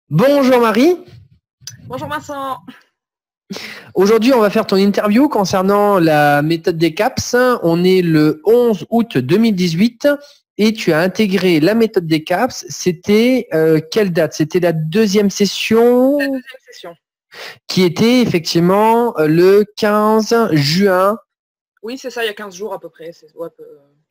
Bonjour Marie, Bonjour Vincent. aujourd'hui on va faire ton interview concernant la méthode des CAPS. On est le 11 août 2018 et tu as intégré la méthode des CAPS. C'était quelle date? C'était la deuxième La session deuxième session. qui était effectivement le 15 juin. Oui, c'est ça, il y a 15 jours à peu près. Ouais,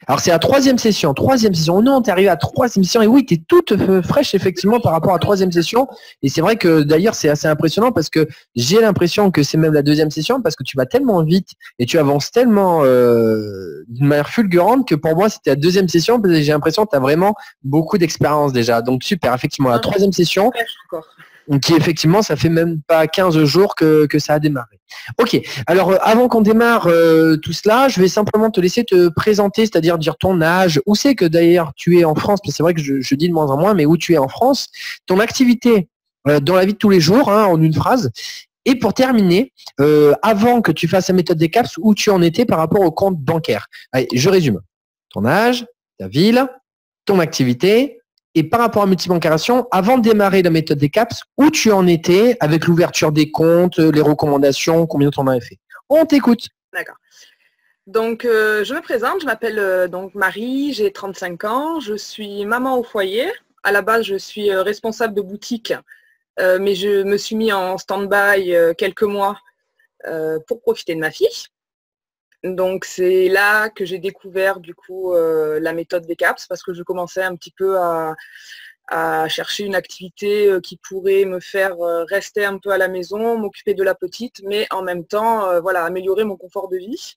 Alors c'est la troisième session. Troisième session. Oh non, t'es arrivé à la troisième session. Et oui, t'es toute fraîche effectivement par rapport à la troisième session. Et c'est vrai que d'ailleurs c'est assez impressionnant parce que j'ai l'impression que c'est même la deuxième session parce que tu vas tellement vite et tu avances tellement d'une manière fulgurante que pour moi c'était la deuxième session parce que j'ai l'impression que tu as vraiment beaucoup d'expérience déjà. Donc super, effectivement la non, je suis troisième session fraîche encore. qui effectivement ça fait même pas 15 jours que ça a démarré. Ok, alors avant qu'on démarre tout cela, je vais simplement te laisser te présenter, c'est-à-dire dire ton âge, où c'est que d'ailleurs tu es en France, parce que c'est vrai que je dis de moins en moins, mais où tu es en France, ton activité dans la vie de tous les jours, hein, en une phrase, et pour terminer, avant que tu fasses la méthode des CAPS, où tu en étais par rapport au compte bancaire. Allez, je résume. Ton âge, ta ville, ton activité, et par rapport à multibancarisation, avant de démarrer la méthode des CAPS, où tu en étais avec l'ouverture des comptes, les recommandations, combien tu en avais fait. On t'écoute. D'accord. Donc, je me présente, je m'appelle donc Marie, j'ai 35 ans, je suis maman au foyer. À la base, je suis responsable de boutique, mais je me suis mis en stand-by quelques mois pour profiter de ma fille. Donc, c'est là que j'ai découvert du coup la méthode des CAPS parce que je commençais un petit peu à chercher une activité qui pourrait me faire rester un peu à la maison, m'occuper de la petite, mais en même temps, voilà, améliorer mon confort de vie.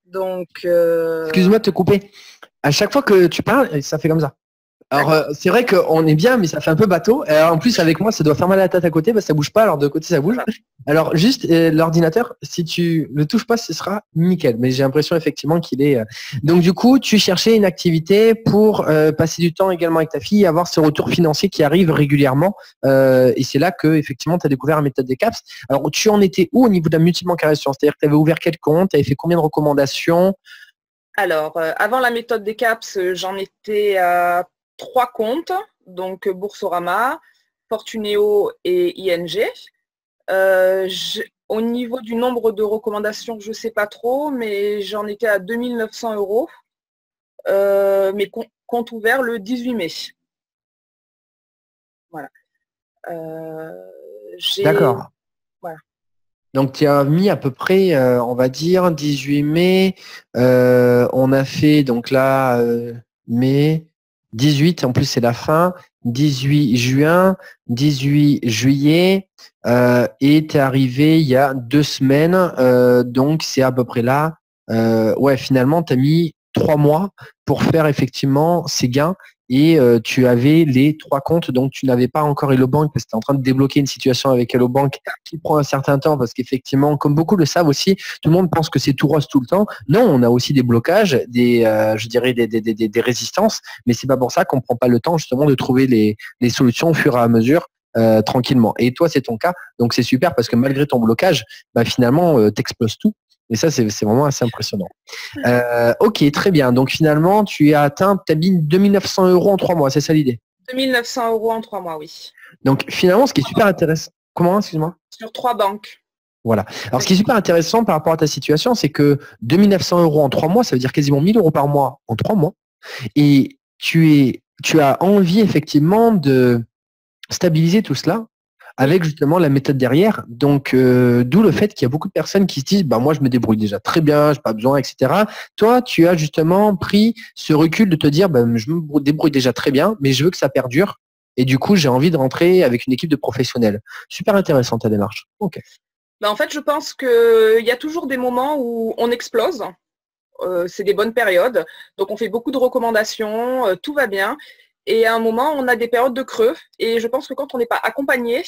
Donc, Excuse-moi de te couper. À chaque fois que tu parles, ça fait comme ça. Alors, d'accord. c'est vrai qu'on est bien, mais ça fait un peu bateau. Alors, en plus, avec moi, ça doit faire mal à la tête à côté parce que ça bouge pas, alors de côté, ça bouge. Voilà. Alors, juste l'ordinateur, si tu le touches pas, ce sera nickel. Mais j'ai l'impression effectivement qu'il est. Donc, du coup, tu cherchais une activité pour passer du temps également avec ta fille et avoir ce retour financier qui arrive régulièrement. Et c'est là que effectivement, tu as découvert la méthode des CAPS. Alors, tu en étais où au niveau de la multibancarisation? C'est-à-dire que tu avais ouvert quel compte? Tu avais fait combien de recommandations? Alors, avant la méthode des CAPS, j'en étais à 3 comptes, donc Boursorama, Fortuneo et ING. Au niveau du nombre de recommandations, je ne sais pas trop, mais j'en étais à 2 900 €, mais compte ouvert le 18 mai. Voilà. J'ai D'accord. voilà. Donc, tu as mis à peu près, on va dire, 18 mai. On a fait, donc là, mai, 18, en plus c'est la fin, 18 juin, 18 juillet, et tu es arrivé il y a 2 semaines, donc c'est à peu près là. Ouais, finalement, tu as mis 3 mois pour faire effectivement ces gains et tu avais les 3 comptes, donc tu n'avais pas encore Hello Bank parce que tu es en train de débloquer une situation avec Hello Bank qui prend un certain temps parce qu'effectivement, comme beaucoup le savent aussi, tout le monde pense que c'est tout rose tout le temps. Non, on a aussi des blocages, je dirais des résistances, mais c'est pas pour ça qu'on prend pas le temps justement de trouver les solutions au fur et à mesure. Tranquillement. Et toi, c'est ton cas, donc c'est super parce que malgré ton blocage, bah, finalement, t'exploses tout. Et ça, c'est vraiment assez impressionnant. Ok, très bien. Donc finalement, tu as atteint ta bine 2 900 € en 3 mois, c'est ça l'idée? 2 900 € en 3 mois, oui. Donc finalement, ce qui est super intéressant. Comment, excuse-moi? Sur 3 banques. Voilà. Alors, ce qui est super intéressant par rapport à ta situation, c'est que 2 900 € en 3 mois, ça veut dire quasiment 1 000 € par mois en 3 mois. Et tu as envie effectivement de stabiliser tout cela Oui. avec justement la méthode derrière. Donc, d'où le fait qu'il y a beaucoup de personnes qui se disent, bah, moi, je me débrouille déjà très bien, je n'ai pas besoin, etc. Toi, tu as justement pris ce recul de te dire, bah, je me débrouille déjà très bien, mais je veux que ça perdure. Et du coup, j'ai envie de rentrer avec une équipe de professionnels. Super intéressant ta démarche. Ok. Ben, en fait, je pense qu'il y a toujours des moments où on explose. C'est des bonnes périodes. Donc, on fait beaucoup de recommandations, tout va bien. Et à un moment, on a des périodes de creux. Et je pense que quand on n'est pas accompagné,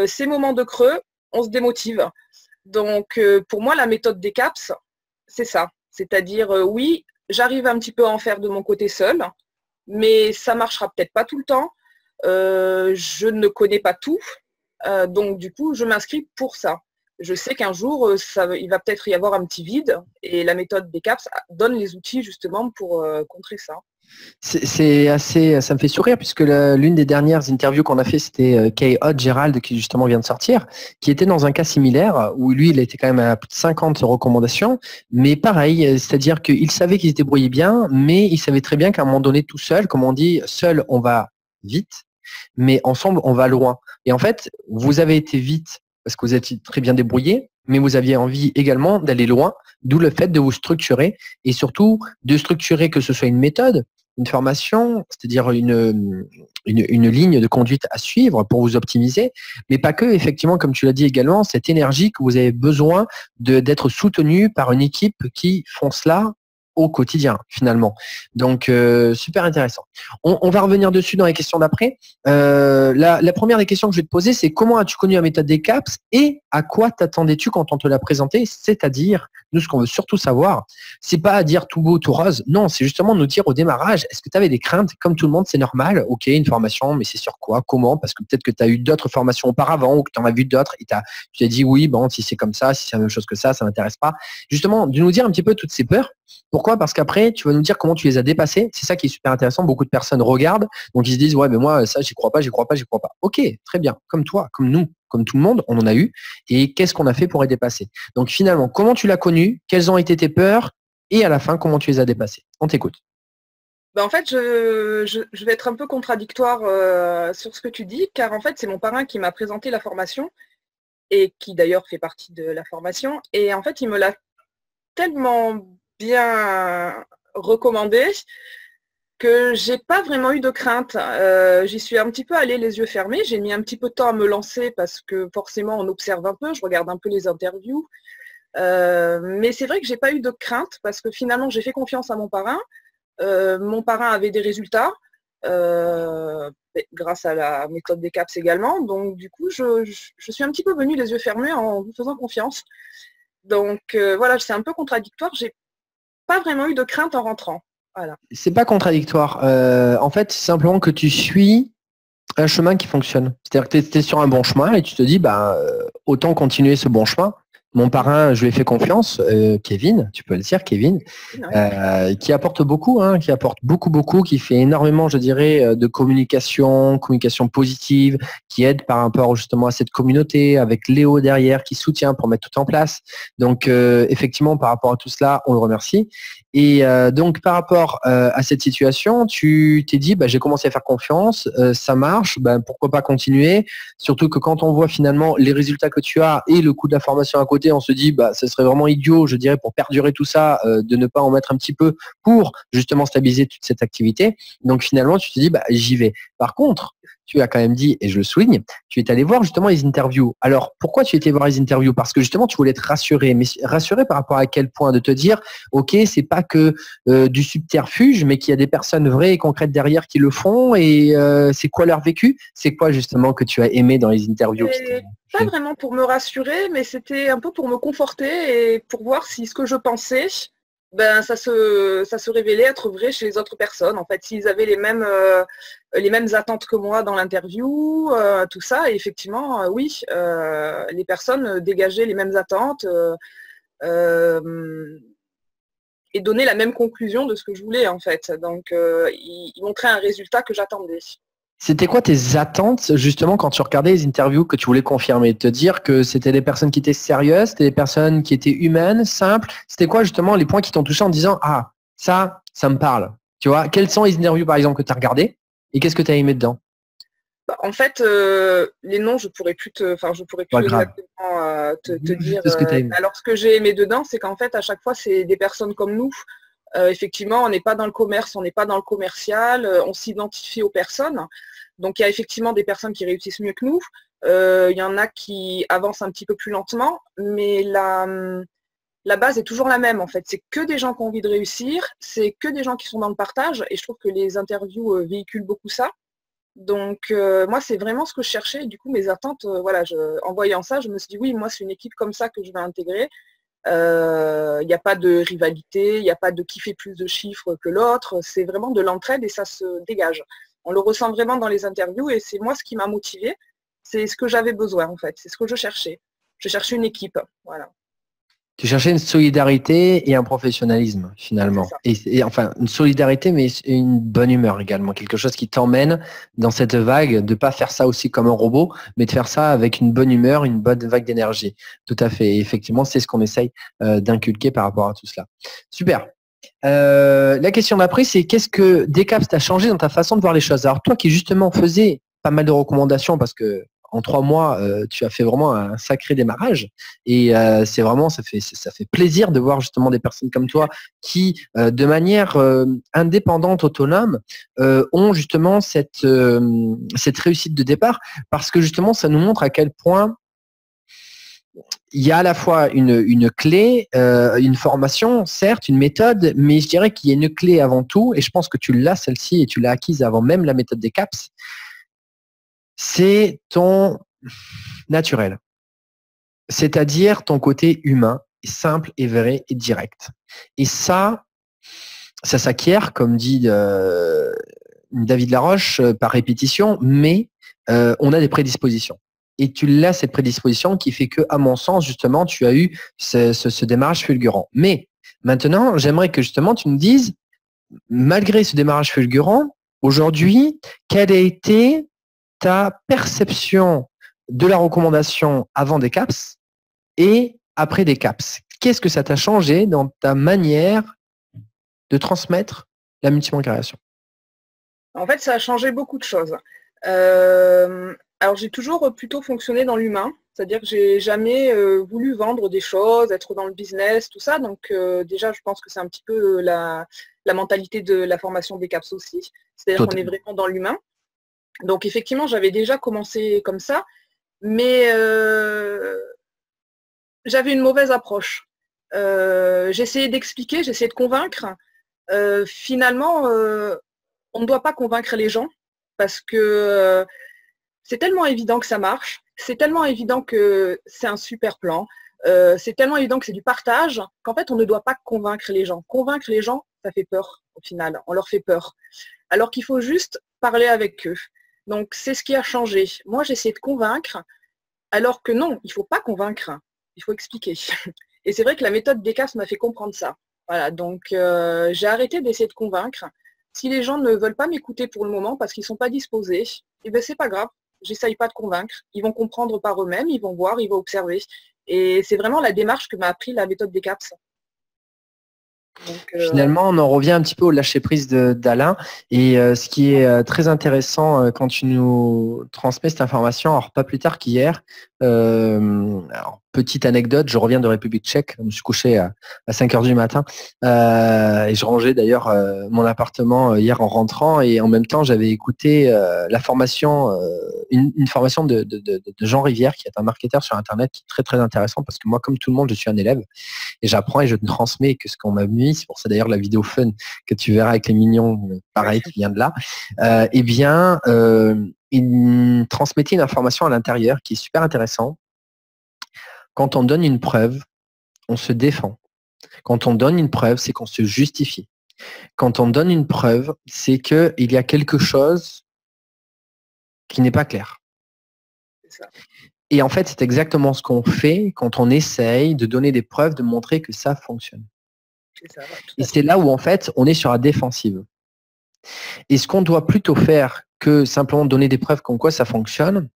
ces moments de creux, on se démotive. Donc, pour moi, la méthode des CAPS, c'est ça. C'est-à-dire, oui, j'arrive un petit peu à en faire de mon côté seul, mais ça ne marchera peut-être pas tout le temps. Je ne connais pas tout. Donc, du coup, je m'inscris pour ça. Je sais qu'un jour, il va peut-être y avoir un petit vide et la méthode des CAPS donne les outils justement pour contrer ça. C'est assez, ça me fait sourire puisque l'une des dernières interviews qu'on a fait, c'était Kay Hodge Gerald qui justement vient de sortir, qui était dans un cas similaire où lui, il était quand même à plus de 50 recommandations, mais pareil, c'est-à-dire qu'il savait qu'il se débrouillait bien, mais il savait très bien qu'à un moment donné, tout seul, comme on dit, seul, on va vite, mais ensemble, on va loin. Et en fait, vous avez été vite parce que vous êtes très bien débrouillé, mais vous aviez envie également d'aller loin, d'où le fait de vous structurer et surtout de structurer que ce soit une méthode, une formation, c'est-à-dire une ligne de conduite à suivre pour vous optimiser, mais pas que, effectivement, comme tu l'as dit également, cette énergie que vous avez besoin d'être soutenu par une équipe qui font cela au quotidien, finalement. Donc, super intéressant. On va revenir dessus dans les questions d'après. La première des questions que je vais te poser, c'est comment as-tu connu la méthode des CAPS et à quoi t'attendais-tu quand on te l'a présenté? C'est-à-dire, nous, ce qu'on veut surtout savoir, c'est pas à dire tout beau, tout rose. Non, c'est justement nous dire au démarrage, est-ce que tu avais des craintes? Comme tout le monde, c'est normal. Ok, une formation, mais c'est sur quoi? Comment? Parce que peut-être que tu as eu d'autres formations auparavant ou que tu en as vu d'autres et tu t'es dit oui, bon, si c'est comme ça, si c'est la même chose que ça m'intéresse pas. Justement, de nous dire un petit peu toutes ces peurs. Pourquoi? Parce qu'après, tu vas nous dire comment tu les as dépassées. C'est ça qui est super intéressant. Beaucoup de personnes regardent, donc ils se disent ouais, mais moi, ça, j'y crois pas, j'y crois pas, j'y crois pas. Ok, très bien. Comme toi, comme nous, comme tout le monde, on en a eu. Et qu'est-ce qu'on a fait pour les dépasser? Donc finalement, comment tu l'as connu? Quelles ont été tes peurs? Et à la fin, comment tu les as dépassées? On t'écoute. Ben, en fait, je vais être un peu contradictoire sur ce que tu dis, car en fait, c'est mon parrain qui m'a présenté la formation et qui d'ailleurs fait partie de la formation. Et en fait, il me l'a tellement bien recommandé que j'ai pas vraiment eu de crainte. J'y suis un petit peu allée les yeux fermés. J'ai mis un petit peu de temps à me lancer parce que forcément, on observe un peu, je regarde un peu les interviews. Mais c'est vrai que j'ai pas eu de crainte parce que finalement, j'ai fait confiance à mon parrain. Mon parrain avait des résultats grâce à la méthode des CAPS également. Donc, du coup, je suis un petit peu venue les yeux fermés en vous faisant confiance. Donc, voilà, c'est un peu contradictoire. J'ai pas vraiment eu de crainte en rentrant. Voilà. C'est pas contradictoire. En fait, c'est simplement que tu suis un chemin qui fonctionne. C'est-à-dire que tu es sur un bon chemin et tu te dis, bah, autant continuer ce bon chemin. Mon parrain, je lui ai fait confiance, Kevin, tu peux le dire, Kevin, qui apporte beaucoup, hein, qui apporte beaucoup, beaucoup, qui fait énormément, je dirais, de communication positive, qui aide par rapport justement à cette communauté, avec Léo derrière, qui soutient pour mettre tout en place. Donc, effectivement, par rapport à tout cela, on le remercie. Et donc, par rapport à cette situation, tu t'es dit, bah, j'ai commencé à faire confiance, ça marche, bah, pourquoi pas continuer? Surtout que quand on voit finalement les résultats que tu as et le coût de la formation à côté, on se dit, bah, ce serait vraiment idiot, je dirais, pour perdurer tout ça, de ne pas en mettre un petit peu pour justement stabiliser toute cette activité. Donc, finalement, tu te dis, bah, j'y vais. Par contre, tu as quand même dit, et je le souligne, tu es allé voir justement les interviews. Alors, pourquoi tu étais voir les interviews? Parce que justement, tu voulais être rassuré. Mais rassuré par rapport à quel point? De te dire, ok, c'est pas que du subterfuge, mais qu'il y a des personnes vraies et concrètes derrière qui le font. Et c'est quoi leur vécu? C'est quoi justement que tu as aimé dans les interviews? Pas vraiment pour me rassurer, mais c'était un peu pour me conforter et pour voir si ce que je pensais, ben, ça se révélait être vrai chez les autres personnes. En fait, s'ils avaient les mêmes attentes que moi dans l'interview, tout ça. Et effectivement, oui, les personnes dégageaient les mêmes attentes et donnaient la même conclusion de ce que je voulais, en fait. Donc, ils montraient un résultat que j'attendais. C'était quoi tes attentes justement quand tu regardais les interviews que tu voulais confirmer? Te dire que c'était des personnes qui étaient sérieuses, c'était des personnes qui étaient humaines, simples. C'était quoi justement les points qui t'ont touché en disant ah ça me parle. Tu vois, quelles sont les interviews par exemple que tu as regardées et qu'est-ce que tu as aimé dedans? Bah, en fait, les noms, je pourrais plus Pas grave. exactement te dire. Juste ce que tu as aimé. Alors, ce que j'ai aimé dedans, c'est qu'en fait, à chaque fois, c'est des personnes comme nous. Effectivement, on n'est pas dans le commerce, on n'est pas dans le commercial, on s'identifie aux personnes. Donc, il y a effectivement des personnes qui réussissent mieux que nous. Il y en a qui avancent un petit peu plus lentement, mais la base est toujours la même, en fait. C'est que des gens qui ont envie de réussir, c'est que des gens qui sont dans le partage, et je trouve que les interviews véhiculent beaucoup ça. Donc, moi, c'est vraiment ce que je cherchais. Du coup, mes attentes, voilà, en voyant ça, je me suis dit, oui, moi, c'est une équipe comme ça que je vais intégrer. Il n'y a pas de rivalité, il n'y a pas de qui fait plus de chiffres que l'autre. C'est vraiment de l'entraide et ça se dégage. On le ressent vraiment dans les interviews et c'est moi ce qui m'a motivée. C'est ce que j'avais besoin, en fait. C'est ce que je cherchais. Je cherchais une équipe. Voilà. Tu cherchais une solidarité et un professionnalisme, finalement. Et enfin, une solidarité, mais une bonne humeur également. Quelque chose qui t'emmène dans cette vague, de pas faire ça aussi comme un robot, mais de faire ça avec une bonne humeur, une bonne vague d'énergie. Tout à fait. Et effectivement, c'est ce qu'on essaye d'inculquer par rapport à tout cela. Super. La question d'après, c'est qu'est-ce que Decaps t'a changé dans ta façon de voir les choses? Alors, toi qui justement faisais pas mal de recommandations parce que en 3 mois, tu as fait vraiment un sacré démarrage et c'est vraiment ça fait plaisir de voir justement des personnes comme toi qui, de manière indépendante, autonome, ont justement cette réussite de départ parce que justement ça nous montre à quel point il y a à la fois une clé, une formation, certes, une méthode, mais je dirais qu'il y a une clé avant tout, et je pense que tu l'as celle-ci et tu l'as acquise avant même la méthode des CAPS, c'est ton naturel. C'est-à-dire ton côté humain, simple et vrai et direct. Et ça s'acquiert, comme dit David Laroche, par répétition, mais on a des prédispositions. Et tu l'as, cette prédisposition qui fait que, à mon sens, justement, tu as eu ce démarrage fulgurant. Mais maintenant, j'aimerais que justement tu me dises, malgré ce démarrage fulgurant, aujourd'hui, quelle a été ta perception de la recommandation avant des CAPS et après des CAPS? Qu'est-ce que ça t'a changé dans ta manière de transmettre la multibancarisation? En fait, ça a changé beaucoup de choses. Alors, j'ai toujours plutôt fonctionné dans l'humain, c'est-à-dire que j'ai jamais voulu vendre des choses, être dans le business, tout ça. Donc, déjà, je pense que c'est un petit peu la mentalité de la formation des CAPS aussi. C'est-à-dire qu'on est vraiment dans l'humain. Donc, effectivement, j'avais déjà commencé comme ça, mais j'avais une mauvaise approche. J'essayais d'expliquer, j'essayais de convaincre. Finalement, on ne doit pas convaincre les gens parce que c'est tellement évident que ça marche, c'est tellement évident que c'est un super plan, c'est tellement évident que c'est du partage qu'en fait, on ne doit pas convaincre les gens. Convaincre les gens, ça fait peur au final, on leur fait peur. Alors qu'il faut juste parler avec eux. Donc, c'est ce qui a changé. Moi, j'essaie de convaincre, alors que non, il ne faut pas convaincre, il faut expliquer. Et c'est vrai que la méthode DECAPS m'a fait comprendre ça. Voilà, donc j'ai arrêté d'essayer de convaincre. Si les gens ne veulent pas m'écouter pour le moment parce qu'ils ne sont pas disposés, eh bien, c'est pas grave. J'essaye pas de convaincre. Ils vont comprendre par eux-mêmes, ils vont voir, ils vont observer. Et c'est vraiment la démarche que m'a appris la méthode DECAPS. Donc, finalement, on en revient un petit peu au lâcher-prise d'Alain. Et ce qui est très intéressant quand tu nous transmets cette information, alors pas plus tard qu'hier, petite anecdote, je reviens de République tchèque, je me suis couché à 5h du matin et je rangeais d'ailleurs mon appartement hier en rentrant et en même temps j'avais écouté la formation, une formation de Jean Rivière qui est un marketeur sur Internet qui est très très intéressant parce que moi comme tout le monde je suis un élève et j'apprends et je te transmets que ce qu'on m'a mis, c'est pour ça d'ailleurs la vidéo fun que tu verras avec les mignons, pareil qui vient de là, il transmettait une information à l'intérieur qui est super intéressant. Quand on donne une preuve, on se défend. Quand on donne une preuve, c'est qu'on se justifie. Quand on donne une preuve, c'est qu'il y a quelque chose qui n'est pas clair. C'est ça. Et en fait, c'est exactement ce qu'on fait quand on essaye de donner des preuves, de montrer que ça fonctionne. Ça, ouais, et c'est là où, en fait, on est sur la défensive. Et ce qu'on doit plutôt faire que simplement donner des preuves comme quoi ça fonctionne,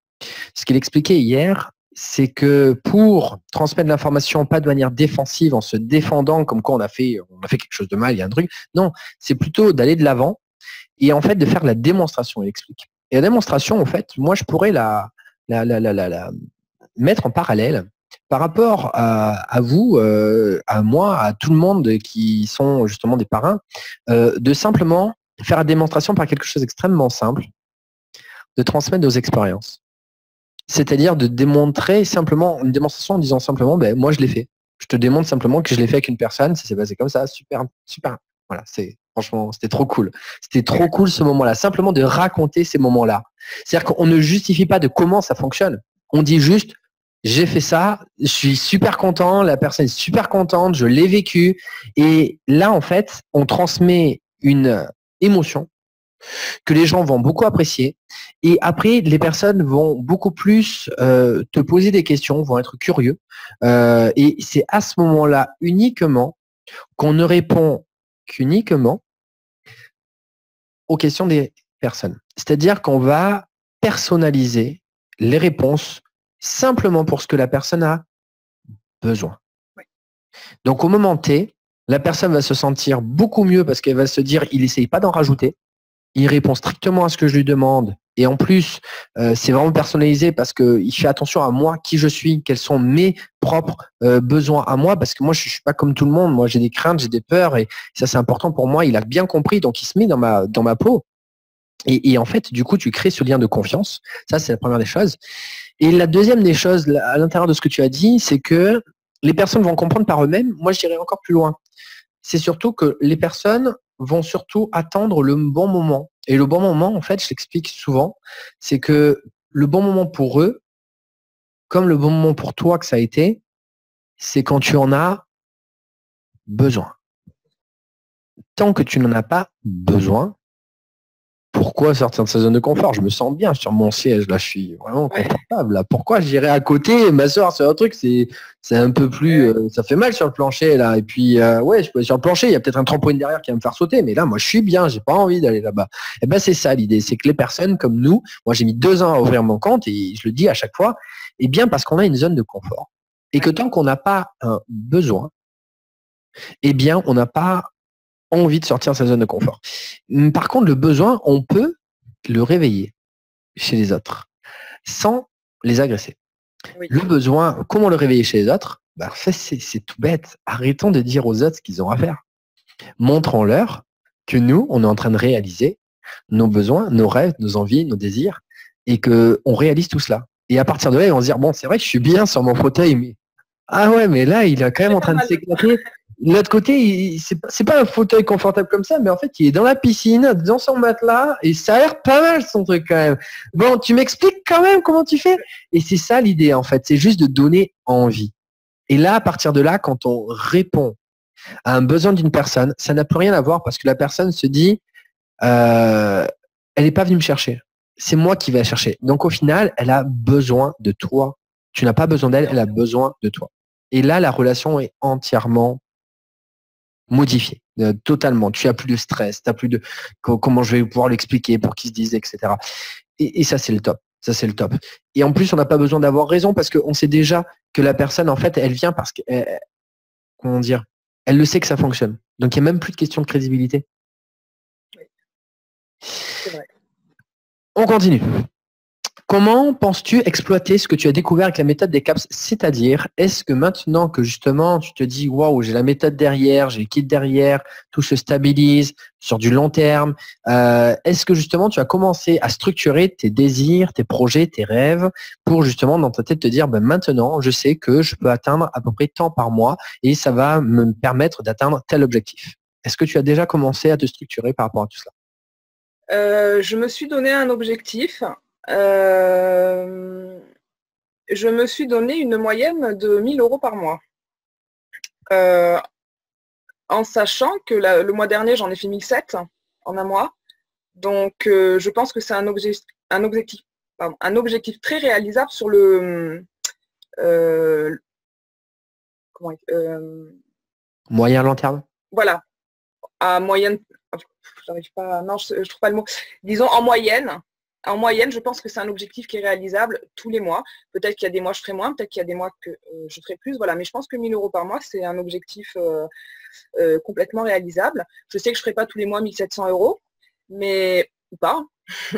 ce qu'il expliquait hier, c'est que pour transmettre l'information pas de manière défensive en se défendant comme quoi on a fait quelque chose de mal, il y a un truc. Non, c'est plutôt d'aller de l'avant et en fait de faire la démonstration, il explique. Et la démonstration, en fait, moi je pourrais la mettre en parallèle par rapport à vous, à moi, à tout le monde qui sont justement des parrains, de simplement faire la démonstration par quelque chose d'extrêmement simple, de transmettre nos expériences. C'est-à-dire de démontrer simplement, une démonstration en disant simplement, ben, moi je l'ai fait. Je te démontre simplement que je l'ai fait avec une personne, ça s'est passé comme ça, super, super. Voilà, franchement, c'était trop cool. C'était trop cool ce moment-là. Simplement de raconter ces moments-là. C'est-à-dire qu'on ne justifie pas de comment ça fonctionne. On dit juste, j'ai fait ça, je suis super content, la personne est super contente, je l'ai vécu. Et là, en fait, on transmet une émotion que les gens vont beaucoup apprécier. Et après, les personnes vont beaucoup plus te poser des questions, vont être curieux. Et c'est à ce moment-là uniquement qu'on ne répond qu'uniquement aux questions des personnes. C'est-à-dire qu'on va personnaliser les réponses simplement pour ce que la personne a besoin. Oui. Donc au moment T, la personne va se sentir beaucoup mieux parce qu'elle va se dire, il n'essaye pas d'en rajouter. Il répond strictement à ce que je lui demande. Et en plus, c'est vraiment personnalisé parce qu'il fait attention à moi, qui je suis, quels sont mes propres besoins à moi. Parce que moi, je ne suis pas comme tout le monde. Moi, j'ai des craintes, j'ai des peurs. Et ça, c'est important pour moi. Il a bien compris. Donc, il se met dans ma peau. Et en fait, du coup, tu crées ce lien de confiance. Ça, c'est la première des choses. Et la deuxième des choses, à l'intérieur de ce que tu as dit, c'est que les personnes vont comprendre par eux-mêmes. Moi, je dirais encore plus loin. C'est surtout que les personnes vont surtout attendre le bon moment. Et le bon moment, en fait, je l'explique souvent, c'est que le bon moment pour eux, comme le bon moment pour toi que ça a été, c'est quand tu en as besoin. Tant que tu n'en as pas besoin, pourquoi sortir de sa zone de confort? Je me sens bien sur mon siège, là, je suis vraiment confortable. Là. Pourquoi j'irai à côté m'asseoir sur un truc? C'est un peu plus, ça fait mal sur le plancher là. Et puis ouais, je peux aller sur le plancher, il y a peut-être un trampoline derrière qui va me faire sauter, mais là, moi, je suis bien, j'ai pas envie d'aller là-bas. Et ben c'est ça l'idée, c'est que les personnes comme nous, moi, j'ai mis 2 ans à ouvrir mon compte et je le dis à chaque fois, et bien parce qu'on a une zone de confort et que tant qu'on n'a pas un besoin, eh bien, on n'a pas envie de sortir de sa zone de confort. Par contre, le besoin, on peut le réveiller chez les autres sans les agresser. Oui. Le besoin, comment le réveiller chez les autres? Ben, en fait, c'est tout bête. Arrêtons de dire aux autres ce qu'ils ont à faire. Montrons-leur que nous, on est en train de réaliser nos besoins, nos rêves, nos envies, nos désirs, et qu'on réalise tout cela. Et à partir de là, ils vont se dire, bon, c'est vrai que je suis bien sur mon fauteuil, mais ah ouais, mais là, il est quand même en train de s'éclater. De l'autre côté, c'est pas un fauteuil confortable comme ça, mais en fait, il est dans la piscine, dans son matelas, et ça a l'air pas mal son truc quand même. Bon, tu m'expliques quand même comment tu fais? Et c'est ça l'idée en fait, c'est juste de donner envie. Et là, à partir de là, quand on répond à un besoin d'une personne, ça n'a plus rien à voir parce que la personne se dit, elle n'est pas venue me chercher. C'est moi qui vais la chercher. Donc au final, elle a besoin de toi. Tu n'as pas besoin d'elle, elle a besoin de toi. Et là, la relation est entièrement modifiée, totalement. Tu as plus de stress, tu as plus de comment je vais pouvoir l'expliquer pour qu'ils se disent, etc. Et ça, c'est le top. Ça, c'est le top. Et en plus, on n'a pas besoin d'avoir raison parce qu'on sait déjà que la personne, en fait, elle vient parce que, comment dire, elle le sait que ça fonctionne. Donc, il n'y a même plus de question de crédibilité. Oui. C'est vrai. On continue. Comment penses-tu exploiter ce que tu as découvert avec la méthode des CAPS? C'est-à-dire, est-ce que maintenant que justement tu te dis waouh, j'ai la méthode derrière, j'ai le kit derrière, tout se stabilise sur du long terme, est-ce que justement tu as commencé à structurer tes désirs, tes projets, tes rêves pour justement dans ta tête te dire ben, maintenant je sais que je peux atteindre à peu près tant par mois et ça va me permettre d'atteindre tel objectif? Est-ce que tu as déjà commencé à te structurer par rapport à tout cela? Je me suis donné un objectif. Je me suis donné une moyenne de 1 000 € par mois. En sachant que le mois dernier, j'en ai fait 1 700 en un mois. Donc, je pense que c'est un objectif très réalisable sur le Moyen long terme? voilà, à moyenne. J'arrive pas. Non, je trouve pas le mot. Disons en moyenne. En moyenne, je pense que c'est un objectif qui est réalisable tous les mois. Peut-être qu'il y a des mois je ferai moins, peut-être qu'il y a des mois que je ferai plus. Voilà, mais je pense que 1 000 € par mois, c'est un objectif complètement réalisable. Je sais que je ne ferai pas tous les mois 1 700 €, mais ou pas.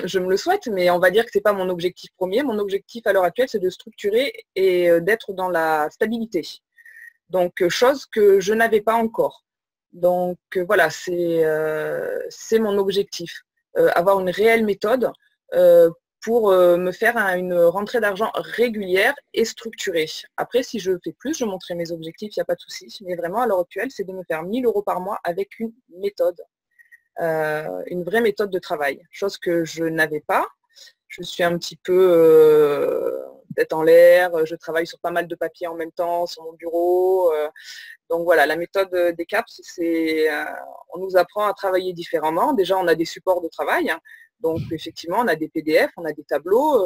Je me le souhaite, mais on va dire que ce n'est pas mon objectif premier. Mon objectif à l'heure actuelle, c'est de structurer et d'être dans la stabilité. Donc, chose que je n'avais pas encore. Donc, voilà, c'est mon objectif. Avoir une réelle méthode pour me faire une rentrée d'argent régulière et structurée. Après, si je fais plus, je montrerai mes objectifs, il n'y a pas de souci. Mais vraiment, à l'heure actuelle, c'est de me faire 1 000 € par mois avec une méthode, une vraie méthode de travail. Chose que je n'avais pas. Je suis un petit peu tête en l'air, je travaille sur pas mal de papiers en même temps, sur mon bureau. Donc voilà, la méthode des CAPS, on nous apprend à travailler différemment. Déjà, on a des supports de travail. Donc effectivement, on a des PDF, on a des tableaux,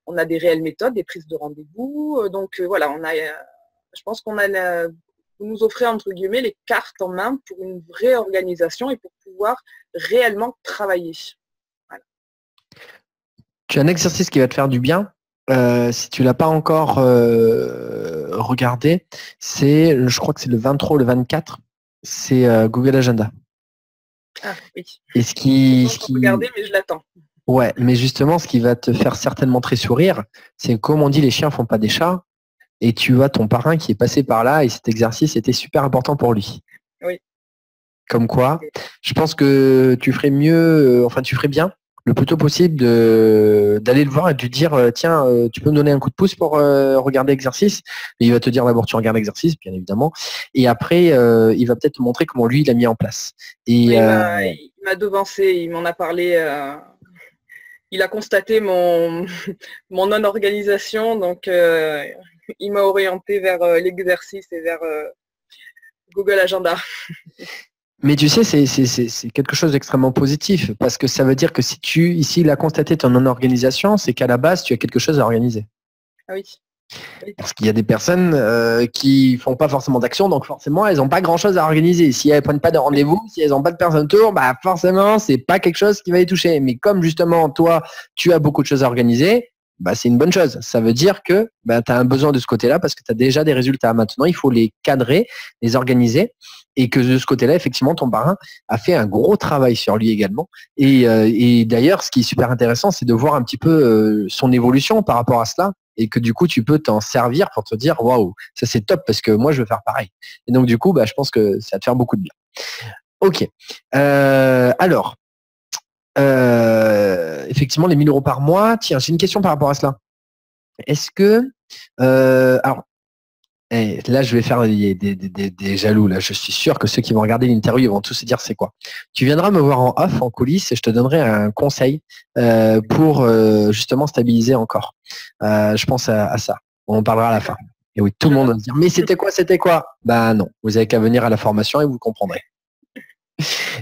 on a des réelles méthodes, des prises de rendez-vous. Donc voilà, je pense vous nous offrez entre guillemets les cartes en main pour une vraie organisation et pour pouvoir réellement travailler. Voilà. Tu as un exercice qui va te faire du bien. Si tu l'as pas encore regardé, je crois que c'est le 23 ou le 24, c'est Google Agenda. Ah oui. Et regarder, mais je l'attends. Ouais, mais justement, ce qui va te faire certainement très sourire, c'est comme on dit, les chiens font pas des chats. Et tu as ton parrain qui est passé par là et cet exercice était super important pour lui. Oui. Comme quoi, je pense que tu ferais mieux, tu ferais bien le plus tôt possible d'aller le voir et de lui dire tiens, tu peux me donner un coup de pouce pour regarder l'exercice. Et il va te dire d'abord tu regardes l'exercice, bien évidemment, et après il va peut-être te montrer comment lui il a mis en place. Et il m'a devancé, il m'en a parlé. Il a constaté mon non-organisation, donc il m'a orienté vers l'exercice et vers Google Agenda. Mais tu sais, c'est quelque chose d'extrêmement positif parce que ça veut dire que si il a constaté ton non-organisation, c'est qu'à la base, tu as quelque chose à organiser. Ah oui. Parce qu'il y a des personnes qui font pas forcément d'action, donc forcément, elles n'ont pas grand-chose à organiser. Si elles prennent pas de rendez-vous, si elles n'ont pas de personne autour, bah forcément, c'est pas quelque chose qui va les toucher. Mais comme justement, toi, tu as beaucoup de choses à organiser, bah c'est une bonne chose. Ça veut dire que bah, tu as un besoin de ce côté-là parce que tu as déjà des résultats. Maintenant, il faut les cadrer, les organiser. Et que de ce côté-là, effectivement, ton parrain a fait un gros travail sur lui également. Et d'ailleurs, ce qui est super intéressant, c'est de voir un petit peu son évolution par rapport à cela. Et que du coup, tu peux t'en servir pour te dire, waouh, ça c'est top parce que moi, je veux faire pareil. Et donc, du coup, bah, je pense que ça va te faire beaucoup de bien. Ok. Alors, effectivement, les 1 000 € par mois. Tiens, j'ai une question par rapport à cela. Est-ce que, alors, là, je vais faire des jaloux. Là, je suis sûr que ceux qui vont regarder l'interview vont tous se dire c'est quoi. Tu viendras me voir en off, en coulisses, et je te donnerai un conseil pour justement stabiliser encore. Je pense à ça. On en parlera à la fin. Et oui, tout le monde va se dire mais c'était quoi? Bah non, vous avez qu'à venir à la formation et vous comprendrez.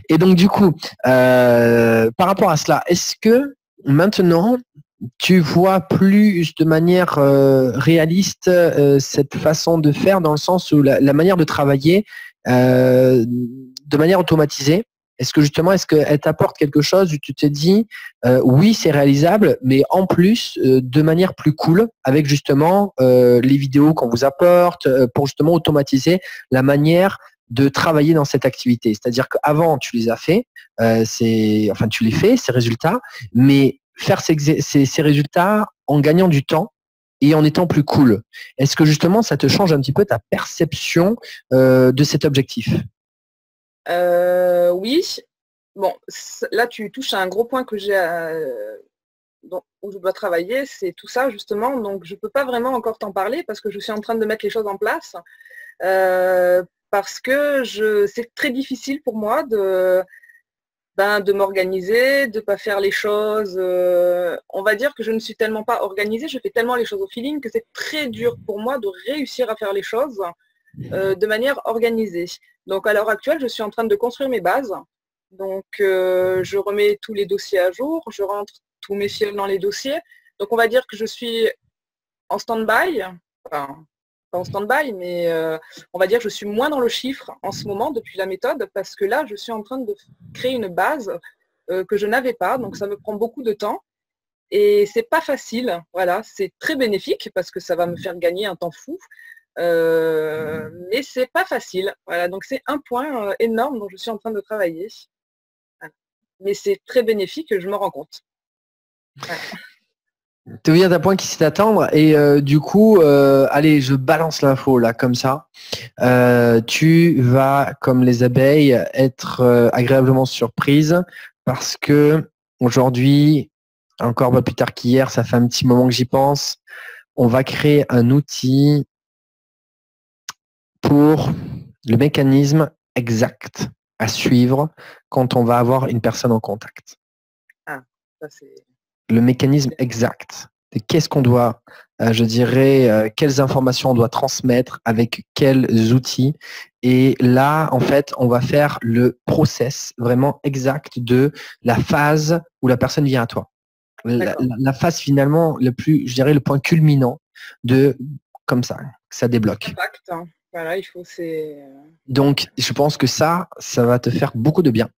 Et donc du coup, par rapport à cela, est-ce que maintenant tu vois plus de manière réaliste cette façon de faire dans le sens où la manière de travailler de manière automatisée, est-ce qu'elle t'apporte quelque chose où tu te dis oui c'est réalisable mais en plus de manière plus cool avec justement les vidéos qu'on vous apporte pour justement automatiser la manière de travailler dans cette activité. C'est-à-dire qu'avant tu les as fait, tu les fais ces résultats, mais faire ces résultats en gagnant du temps et en étant plus cool. Est-ce que justement ça te change un petit peu ta perception de cet objectif? Oui. Bon, là tu touches à un gros point que j'ai où je dois travailler, c'est tout ça justement. Donc je ne peux pas vraiment encore t'en parler parce que je suis en train de mettre les choses en place. Parce que c'est très difficile pour moi de m'organiser, de ne pas faire les choses. On va dire que je ne suis tellement pas organisée, je fais tellement les choses au feeling que c'est très dur pour moi de réussir à faire les choses de manière organisée. Donc à l'heure actuelle, je suis en train de construire mes bases. Donc je remets tous les dossiers à jour, je rentre tous mes fichiers dans les dossiers. Donc on va dire que je suis en stand-by. Enfin, pas en stand-by, mais on va dire que je suis moins dans le chiffre en ce moment depuis la méthode parce que là, je suis en train de créer une base que je n'avais pas. Donc, ça me prend beaucoup de temps et c'est pas facile. Voilà, c'est très bénéfique parce que ça va me faire gagner un temps fou. Mais c'est pas facile. Voilà, donc c'est un point énorme dont je suis en train de travailler. Voilà. Mais c'est très bénéfique, je me rends compte. Voilà. Tu viens d'un point qui s'est attendre et du coup, allez, je balance l'info là comme ça. Tu vas, comme les abeilles, être agréablement surprise parce que aujourd'hui, encore pas plus tard qu'hier, ça fait un petit moment que j'y pense, on va créer un outil pour le mécanisme exact à suivre quand on va avoir une personne en contact. Ah, ça c'est... Le mécanisme exact. de qu'est-ce qu'on doit, je dirais, quelles informations on doit transmettre, avec quels outils. Et là, en fait, on va faire le process vraiment exact de la phase où la personne vient à toi. La phase finalement, le plus, je dirais, le point culminant de comme ça, que ça débloque. Impact, hein. Voilà, il faut c'est. Donc, je pense que ça va te faire beaucoup de bien.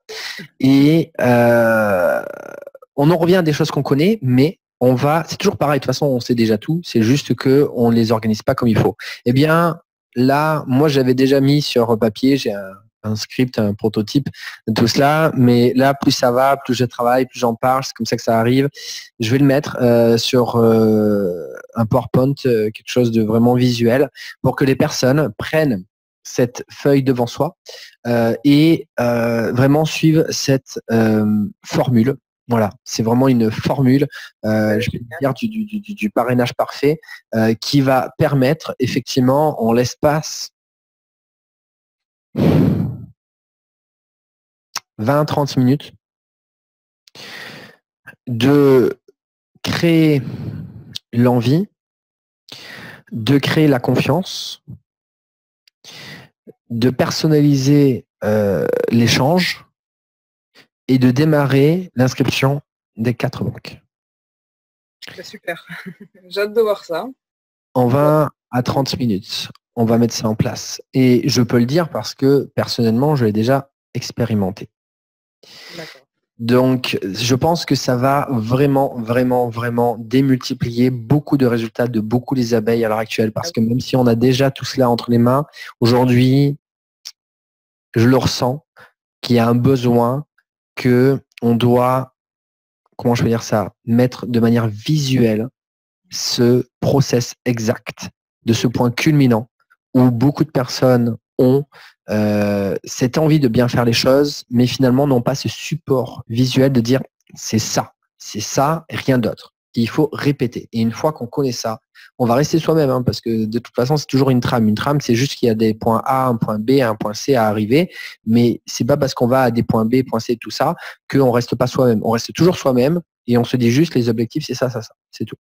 Et on en revient à des choses qu'on connaît, mais c'est toujours pareil, de toute façon, on sait déjà tout, c'est juste qu'on ne les organise pas comme il faut. Eh bien, là, moi, j'avais déjà mis sur papier, j'ai un script, un prototype de tout cela, mais là, plus ça va, plus je travaille, plus j'en parle, c'est comme ça que ça arrive. Je vais le mettre sur un PowerPoint, quelque chose de vraiment visuel, pour que les personnes prennent cette feuille devant soi et vraiment suivre cette formule. Voilà, c'est vraiment une formule, je vais dire, du parrainage parfait qui va permettre effectivement en l'espace 20-30 minutes de créer l'envie, de créer la confiance, de personnaliser l'échange et de démarrer l'inscription des 4 banques. Super, j'ai hâte de voir ça. En 20 à 30 minutes, on va mettre ça en place. Et je peux le dire parce que personnellement, je l'ai déjà expérimenté. Donc, je pense que ça va vraiment, vraiment, vraiment démultiplier beaucoup de résultats de beaucoup des abeilles à l'heure actuelle. Parce que même si on a déjà tout cela entre les mains, aujourd'hui, je le ressens, qu'il y a un besoin qu'on doit, comment je peux dire ça, mettre de manière visuelle ce process exact de ce point culminant où beaucoup de personnes ont cette envie de bien faire les choses, mais finalement n'ont pas ce support visuel de dire c'est ça et rien d'autre. Il faut répéter. Et une fois qu'on connaît ça, on va rester soi-même, hein, parce que de toute façon, c'est toujours une trame. Une trame, c'est juste qu'il y a des points A, un point B, un point C à arriver, mais c'est pas parce qu'on va à des points B, points C, tout ça, qu'on reste pas soi-même. On reste toujours soi-même et on se dit juste les objectifs, c'est ça, c'est tout.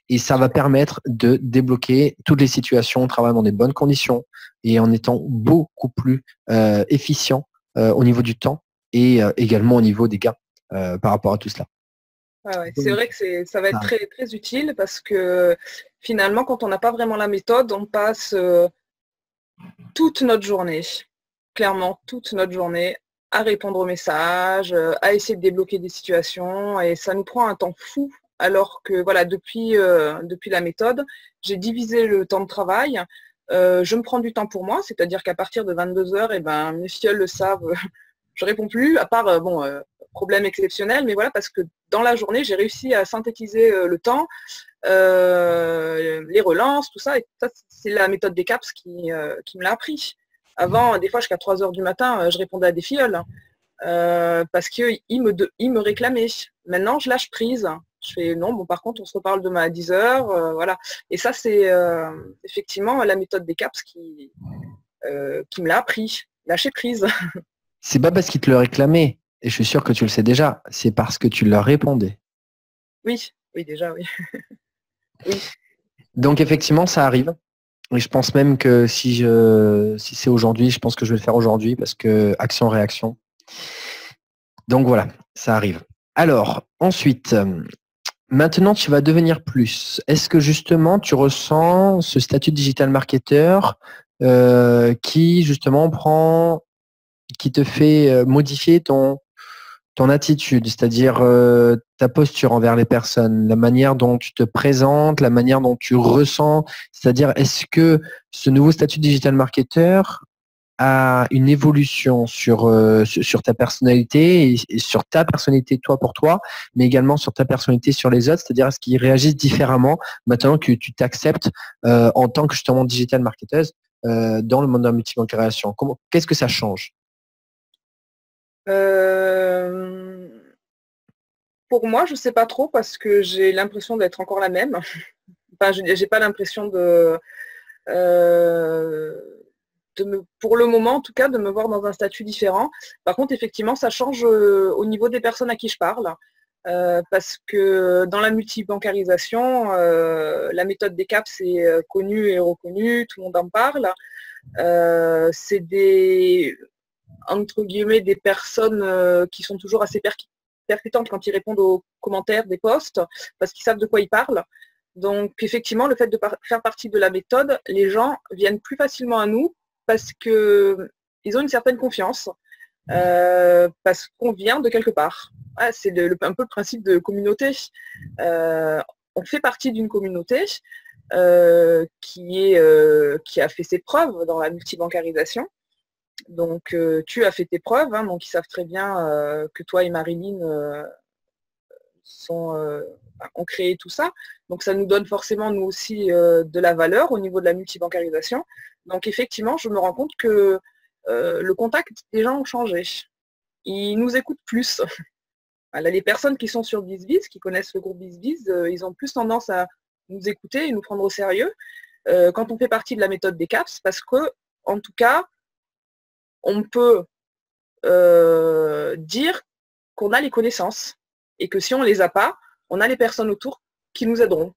Et ça va permettre de débloquer toutes les situations, en travaillant dans des bonnes conditions et en étant beaucoup plus efficient au niveau du temps et également au niveau des gains par rapport à tout cela. Ouais, c'est vrai que ça va être très, très utile parce que finalement, quand on n'a pas vraiment la méthode, on passe toute notre journée, clairement toute notre journée, à répondre aux messages, à essayer de débloquer des situations et ça nous prend un temps fou. Alors que voilà, depuis la méthode, j'ai divisé le temps de travail. Je me prends du temps pour moi, c'est-à-dire qu'à partir de 22h, eh ben, mes filles le savent, je réponds plus, à part problème exceptionnel, mais voilà, parce que dans la journée, j'ai réussi à synthétiser le temps, les relances, tout ça, et ça, c'est la méthode des CAPS qui me l'a appris. Avant, des fois, jusqu'à 3h du matin, je répondais à des filleuls parce qu'ils me réclamaient. Maintenant, je lâche prise. Je fais non, bon, par contre, on se reparle demain à 10h, voilà. Et ça, c'est effectivement la méthode des CAPS qui me l'a appris. Lâcher prise. C'est pas parce qu'ils te le réclamaient, et je suis sûr que tu le sais déjà, c'est parce que tu leur répondais. Oui, déjà, oui. Oui. Donc effectivement, ça arrive. Et je pense même que si c'est aujourd'hui, je pense que je vais le faire aujourd'hui parce que action-réaction. Donc voilà, ça arrive. Alors, ensuite, maintenant tu vas devenir plus. Est-ce que justement tu ressens ce statut de digital marketeur qui justement qui te fait modifier ton attitude, c'est-à-dire ta posture envers les personnes, la manière dont tu te présentes, la manière dont tu ressens, c'est-à-dire est-ce que ce nouveau statut de digital marketeur a une évolution sur ta personnalité et sur ta personnalité toi pour toi, mais également sur ta personnalité sur les autres, c'est-à-dire est-ce qu'ils réagissent différemment maintenant que tu t'acceptes en tant que justement digital marketeuse dans le monde de la multibanque-création. Qu'est-ce que ça change? Pour moi, je ne sais pas trop parce que j'ai l'impression d'être encore la même. Enfin, je n'ai pas l'impression pour le moment en tout cas, de me voir dans un statut différent. Par contre, effectivement, ça change au niveau des personnes à qui je parle. parce que dans la multibancarisation, la méthode des CAPS est connue et reconnue, tout le monde en parle. C'est des, entre guillemets, des personnes qui sont toujours assez percutantes quand ils répondent aux commentaires des posts, parce qu'ils savent de quoi ils parlent. Donc effectivement, le fait de faire partie de la méthode, les gens viennent plus facilement à nous parce qu'ils ont une certaine confiance, parce qu'on vient de quelque part. Ouais, c'est un peu le principe de communauté. On fait partie d'une communauté qui a fait ses preuves dans la multibancarisation. Donc tu as fait tes preuves, hein, donc ils savent très bien que toi et Marilyn ont créé tout ça. Donc ça nous donne forcément, nous aussi, de la valeur au niveau de la multibancarisation. Donc effectivement, je me rends compte que le contact des gens ont changé. Ils nous écoutent plus. Voilà, les personnes qui sont sur BizBiz, qui connaissent le groupe BizBiz, ils ont plus tendance à nous écouter et nous prendre au sérieux quand on fait partie de la méthode des CAPS, parce que, en tout cas, on peut dire qu'on a les connaissances et que si on ne les a pas, on a les personnes autour qui nous aideront.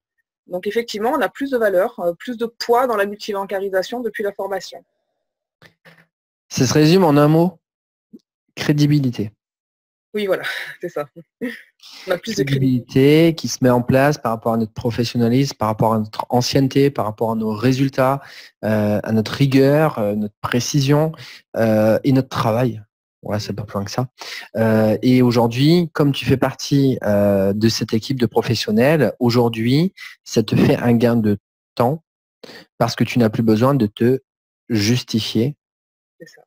Donc effectivement, on a plus de valeur, plus de poids dans la multibancarisation depuis la formation. Ça se résume en un mot, crédibilité. Oui, voilà, c'est ça. On a plus de crédibilité qui se met en place par rapport à notre professionnalisme, par rapport à notre ancienneté, par rapport à nos résultats, à notre rigueur, notre précision et notre travail. Ouais, c'est pas plus loin que ça. Et aujourd'hui, comme tu fais partie de cette équipe de professionnels, aujourd'hui, ça te fait un gain de temps parce que tu n'as plus besoin de te justifier. C'est ça.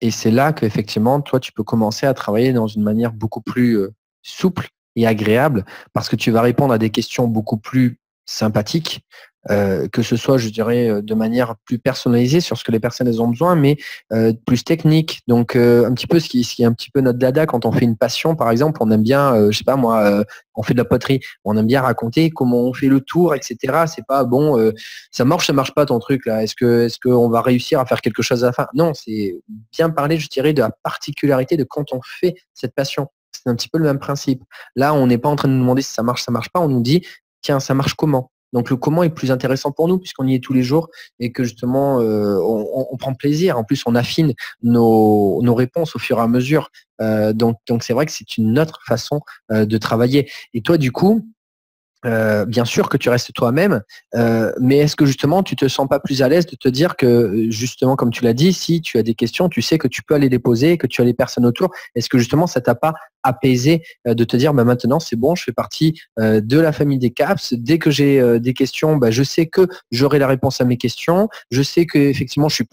Et c'est là qu'effectivement, toi, tu peux commencer à travailler dans une manière beaucoup plus souple et agréable parce que tu vas répondre à des questions beaucoup plus sympathiques, que ce soit, je dirais, de manière plus personnalisée sur ce que les personnes elles ont besoin, mais plus technique. Donc, un petit peu ce qui est un petit peu notre dada quand on fait une passion, par exemple, on aime bien, je sais pas moi, on fait de la poterie, on aime bien raconter comment on fait le tour, etc. C'est pas bon, ça marche pas ton truc là. Est-ce qu'on va réussir à faire quelque chose à la fin? Non, c'est bien parler, je dirais, de la particularité de quand on fait cette passion. C'est un petit peu le même principe. Là, on n'est pas en train de nous demander si ça marche pas. On nous dit, tiens, ça marche comment? Donc le comment est plus intéressant pour nous puisqu'on y est tous les jours et que justement on prend plaisir. En plus, on affine nos réponses au fur et à mesure. Donc c'est vrai que c'est une autre façon de travailler. Et toi, du coup, bien sûr que tu restes toi-même, mais est-ce que justement tu te sens pas plus à l'aise de te dire que justement, comme tu l'as dit, si tu as des questions, tu sais que tu peux aller les poser, que tu as les personnes autour. Est-ce que justement ça t'a pas apaisé de te dire bah, maintenant c'est bon, je fais partie de la famille des CAPS. Dès que j'ai des questions, bah, je sais que j'aurai la réponse à mes questions. Je sais que effectivement je suis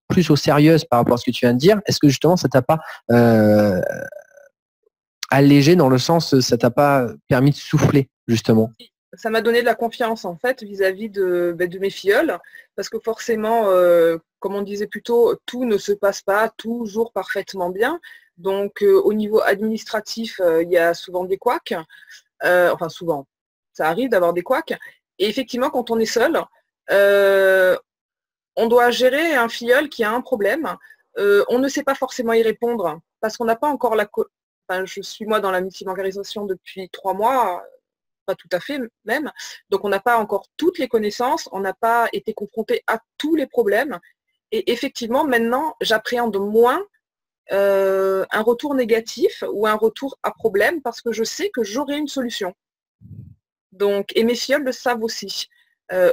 plus au sérieux par rapport à ce que tu viens de dire. Est-ce que justement ça t'a pas allégé dans le sens, ça t'a pas permis de souffler justement? Ça m'a donné de la confiance en fait vis-à-vis de mes filleuls, parce que forcément, comme on disait plus tôt, tout ne se passe pas toujours parfaitement bien. Donc au niveau administratif, il y a souvent des couacs. Enfin souvent, ça arrive d'avoir des couacs. Et effectivement, quand on est seul, on doit gérer un filleul qui a un problème. On ne sait pas forcément y répondre parce qu'on n'a pas encore enfin, je suis moi dans la multibancarisation depuis 3 mois, pas tout à fait même. Donc on n'a pas encore toutes les connaissances, on n'a pas été confronté à tous les problèmes. Et effectivement, maintenant, j'appréhende moins un retour négatif ou un retour à problème parce que je sais que j'aurai une solution. Donc, et mes filleuls le savent aussi.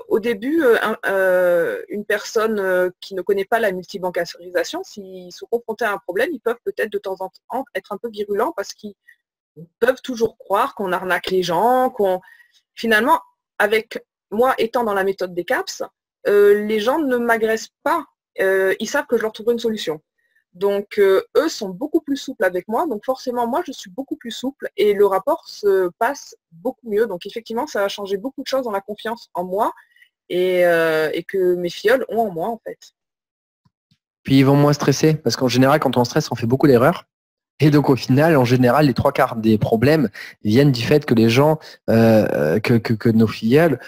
Au début, une personne qui ne connaît pas la multibancarisation, s'ils sont confrontés à un problème, ils peuvent peut-être de temps en temps être un peu virulents parce qu'ils peuvent toujours croire qu'on arnaque les gens, qu'on finalement, avec moi étant dans la méthode des CAPS, les gens ne m'agressent pas. Ils savent que je leur trouverai une solution. Donc, eux sont beaucoup plus souples avec moi. Donc, forcément, moi, je suis beaucoup plus souple et le rapport se passe beaucoup mieux. Donc, effectivement, ça a changé beaucoup de choses dans la confiance en moi et que mes filleuls ont en moi, en fait. Puis ils vont moins stresser parce qu'en général, quand on stresse, on fait beaucoup d'erreurs. Et donc au final, en général, les trois quarts des problèmes viennent du fait que les gens, que nos filleuls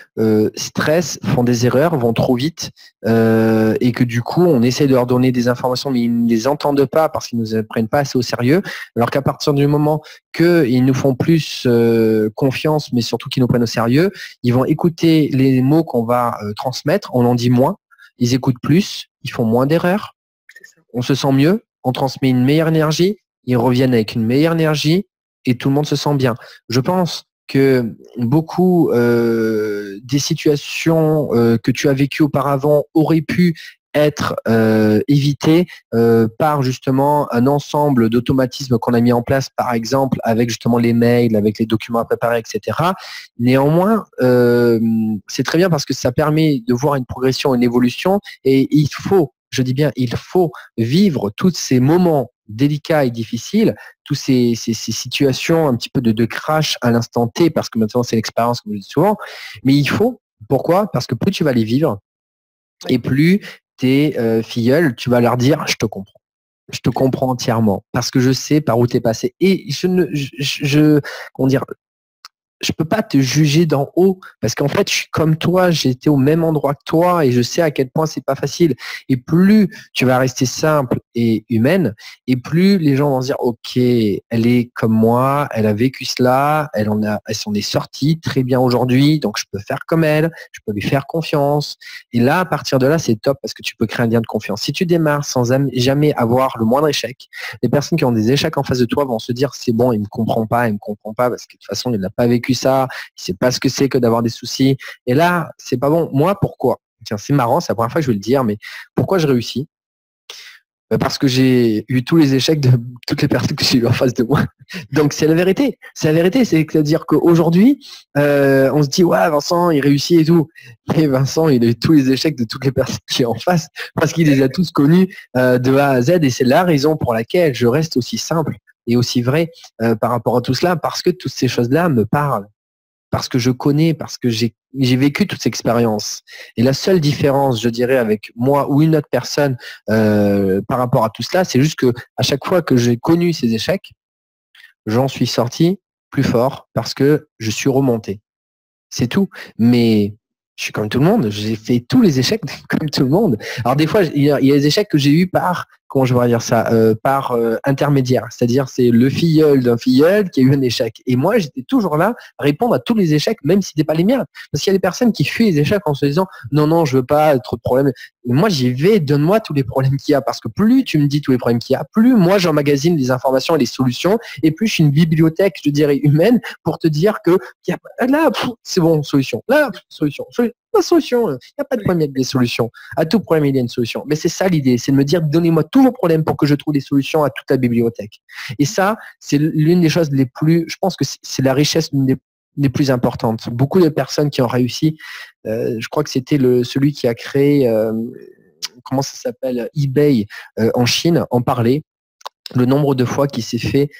stressent, font des erreurs, vont trop vite, et que du coup, on essaie de leur donner des informations, mais ils ne les entendent pas parce qu'ils ne nous prennent pas assez au sérieux. Alors qu'à partir du moment qu'ils nous font plus confiance, mais surtout qu'ils nous prennent au sérieux, ils vont écouter les mots qu'on va transmettre, on en dit moins, ils écoutent plus, ils font moins d'erreurs, on se sent mieux, on transmet une meilleure énergie, ils reviennent avec une meilleure énergie et tout le monde se sent bien. Je pense que beaucoup des situations que tu as vécues auparavant auraient pu être évitées par justement un ensemble d'automatismes qu'on a mis en place, par exemple avec justement les mails, avec les documents à préparer, etc. Néanmoins, c'est très bien parce que ça permet de voir une progression, une évolution, et il faut, je dis bien, il faut vivre tous ces moments délicats et difficiles, toutes ces situations un petit peu de crash à l'instant T, parce que maintenant c'est l'expérience, comme je dis souvent, mais il faut, pourquoi? Parce que plus tu vas les vivre, et plus tes filleuls, tu vas leur dire, je te comprends. Je te comprends entièrement, parce que je sais par où tu es passé. Et comment dire, je peux pas te juger d'en haut parce qu'en fait, je suis comme toi, j'ai été au même endroit que toi et je sais à quel point c'est pas facile. Et plus tu vas rester simple et humaine, et plus les gens vont se dire, OK, elle est comme moi, elle a vécu cela, elle s'en est sortie très bien aujourd'hui, donc je peux faire comme elle, je peux lui faire confiance. Et là, à partir de là, c'est top parce que tu peux créer un lien de confiance. Si tu démarres sans jamais avoir le moindre échec, les personnes qui ont des échecs en face de toi vont se dire, c'est bon, il me comprend pas parce que de toute façon, il n'a pas vécu ça, il sait pas ce que c'est que d'avoir des soucis. Et là, c'est pas bon. Moi, pourquoi? Tiens, c'est marrant, c'est la première fois que je vais le dire, mais pourquoi je réussis? Parce que j'ai eu tous les échecs de toutes les personnes que j'ai eues en face de moi. Donc c'est la vérité. C'est la vérité. C'est-à-dire qu'aujourd'hui, on se dit, ouais, Vincent, il réussit et tout. Mais Vincent, il a eu tous les échecs de toutes les personnes qui sont en face parce qu'il les a tous connus de A à Z. Et c'est la raison pour laquelle je reste aussi simple et aussi vrai par rapport à tout cela, parce que toutes ces choses-là me parlent. Parce que je connais, parce que j'ai vécu toute cette expérience. Et la seule différence, je dirais, avec moi ou une autre personne par rapport à tout cela, c'est juste que à chaque fois que j'ai connu ces échecs, j'en suis sorti plus fort parce que je suis remonté. C'est tout. Mais je suis comme tout le monde. J'ai fait tous les échecs comme tout le monde. Alors des fois, il y a des échecs que j'ai eu par, comment je pourrais dire ça, par intermédiaire. C'est-à-dire, c'est le filleul d'un filleul qui a eu un échec. Et moi, j'étais toujours là à répondre à tous les échecs, même si c'était pas les miens. Parce qu'il y a des personnes qui fuient les échecs en se disant, non, non, je veux pas trop de problèmes. Et moi, j'y vais, donne-moi tous les problèmes qu'il y a. Parce que plus tu me dis tous les problèmes qu'il y a, plus moi, j'emmagasine les informations et les solutions. Et plus je suis une bibliothèque, je dirais, humaine pour te dire que là, c'est bon, solution. Là, solution. La solution, il n'y a pas de problème avec des solutions. À tout problème, il y a une solution. Mais c'est ça l'idée, c'est de me dire, donnez-moi tous vos problèmes pour que je trouve des solutions à toute la bibliothèque. Et ça, c'est l'une des choses les plus, je pense que c'est la richesse des plus importantes. Beaucoup de personnes qui ont réussi, je crois que c'était celui qui a créé, comment ça s'appelle, eBay en Chine, en parlait. Le nombre de fois qu'il s'est fait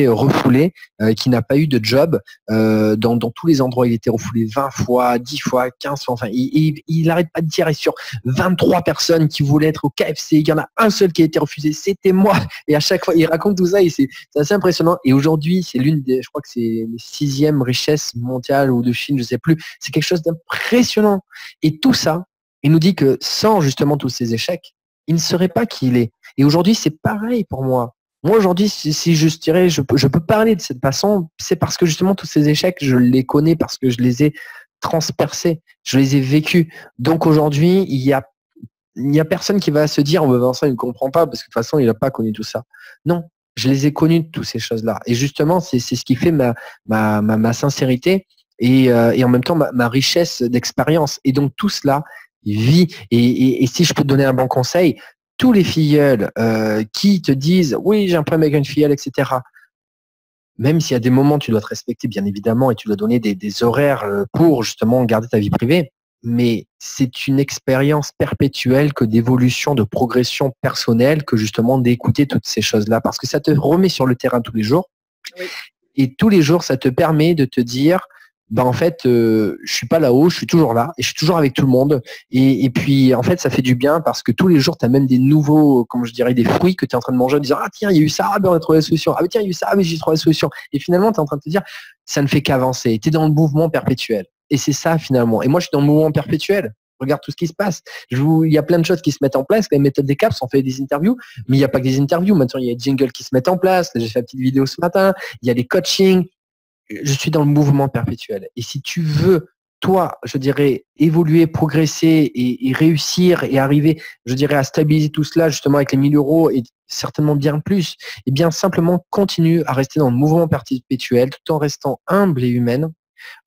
refouler, qui n'a pas eu de job dans tous les endroits. Il était refoulé 20 fois, 10 fois, 15 fois. Enfin, il n'arrête pas de dire, et sur 23 personnes qui voulaient être au KFC, il y en a un seul qui a été refusé, c'était moi. Et à chaque fois, il raconte tout ça et c'est assez impressionnant. Et aujourd'hui, c'est l'une des, je crois que c'est les 6e richesse mondiale ou de Chine, je sais plus. C'est quelque chose d'impressionnant. Et tout ça, il nous dit que sans justement tous ces échecs, il ne serait pas qui il est. Et aujourd'hui, c'est pareil pour moi. Moi, aujourd'hui, si je dirais, je peux parler de cette façon, c'est parce que justement, tous ces échecs, je les connais parce que je les ai transpercés, je les ai vécus. Donc aujourd'hui, il y a personne qui va se dire, oh, Vincent, il ne comprend pas parce que de toute façon, il n'a pas connu tout ça. Non, je les ai connus, toutes ces choses-là. Et justement, c'est ce qui fait ma sincérité et en même temps ma richesse d'expérience. Et donc, tout cela vit. Et si je peux te donner un bon conseil, tous les filleuls qui te disent oui, j'ai un problème avec une filleule, etc. Même s'il y a des moments, tu dois te respecter, bien évidemment, et tu dois donner des horaires pour justement garder ta vie privée. Mais c'est une expérience perpétuelle que d'évolution, de progression personnelle, que justement d'écouter toutes ces choses-là, parce que ça te remet sur le terrain tous les jours. Oui. Et tous les jours, ça te permet de te dire en fait, je suis pas là-haut, je suis toujours là et je suis toujours avec tout le monde. Et puis, en fait, ça fait du bien parce que tous les jours, tu as même des nouveaux, comme je dirais, des fruits que tu es en train de manger en disant, ah tiens, il y a eu ça, ah, ben, on a trouvé la solution. Ah tiens, il y a eu ça, ah, mais j'ai trouvé la solution. Et finalement, tu es en train de te dire, ça ne fait qu'avancer. Tu es dans le mouvement perpétuel. Et c'est ça, finalement. Et moi, je suis dans le mouvement perpétuel. Regarde tout ce qui se passe. Il y a plein de choses qui se mettent en place. La méthode des caps, on fait des interviews, mais il n'y a pas que des interviews. Maintenant, il y a des jingles qui se mettent en place. J'ai fait une petite vidéo ce matin. Il y a des coachings. Je suis dans le mouvement perpétuel. Et si tu veux, toi, je dirais, évoluer, progresser et réussir et arriver, je dirais, à stabiliser tout cela, justement, avec les 1000 euros et certainement bien plus, eh bien, simplement continue à rester dans le mouvement perpétuel tout en restant humble et humaine,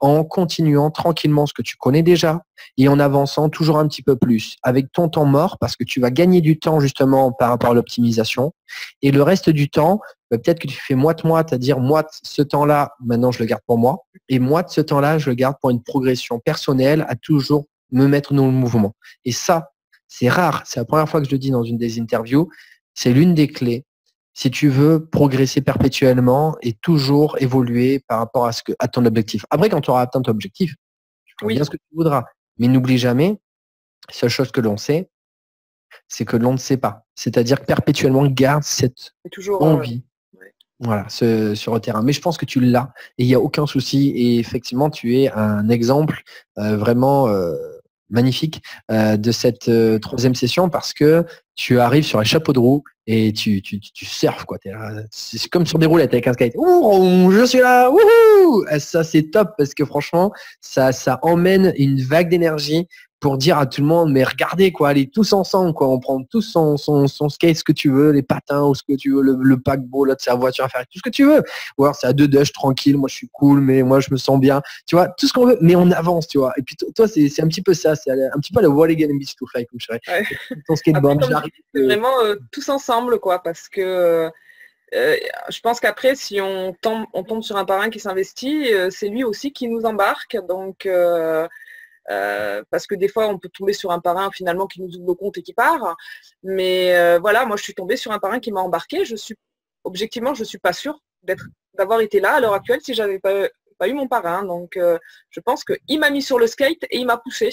en continuant tranquillement ce que tu connais déjà et en avançant toujours un petit peu plus avec ton temps mort parce que tu vas gagner du temps justement par rapport à l'optimisation et le reste du temps, peut-être que tu fais moite-moite, à dire moi ce temps-là, maintenant je le garde pour moi et moi de ce temps-là, je le garde pour une progression personnelle à toujours me mettre dans le mouvement. Et ça, c'est rare. C'est la première fois que je le dis dans une des interviews. C'est l'une des clés si tu veux progresser perpétuellement et toujours évoluer par rapport à ton objectif. Après, quand tu auras atteint ton objectif, tu feras bien ce que tu voudras. Mais n'oublie jamais, la seule chose que l'on sait, c'est que l'on ne sait pas. C'est-à-dire que perpétuellement, garde cette envie voilà, sur le terrain. Mais je pense que tu l'as et il n'y a aucun souci. Et effectivement, tu es un exemple vraiment magnifique de cette troisième session parce que tu arrives sur un chapeau de roue et tu surfes, quoi. C'est comme sur des roulettes avec un skate. Ouh, je suis là, wouhou! Ça, c'est top parce que franchement, ça emmène une vague d'énergie pour dire à tout le monde, mais regardez, quoi, allez tous ensemble, quoi. On prend tous son skate, ce que tu veux, les patins ou ce que tu veux, le paquebot, là, de sa voiture à faire, tout ce que tu veux. Ou alors c'est à deux dash tranquille, moi je suis cool, mais moi je me sens bien. Tu vois, tout ce qu'on veut, mais on avance, tu vois. Et puis toi, c'est un petit peu ça, c'est un petit peu le wall again beach to fly, comme je dirais. Ouais. Ton skateboard, j'arrive. C'est vraiment tous ensemble, quoi, parce que je pense qu'après, si on tombe sur un parrain qui s'investit, c'est lui aussi qui nous embarque. Donc, parce que des fois, on peut tomber sur un parrain finalement qui nous ouvre le compte et qui part. Mais voilà, moi, je suis tombée sur un parrain qui m'a embarqué. Objectivement, je ne suis pas sûre d'avoir été là à l'heure actuelle si j'avais pas eu mon parrain. Donc, je pense qu'il m'a mis sur le skate et il m'a poussé.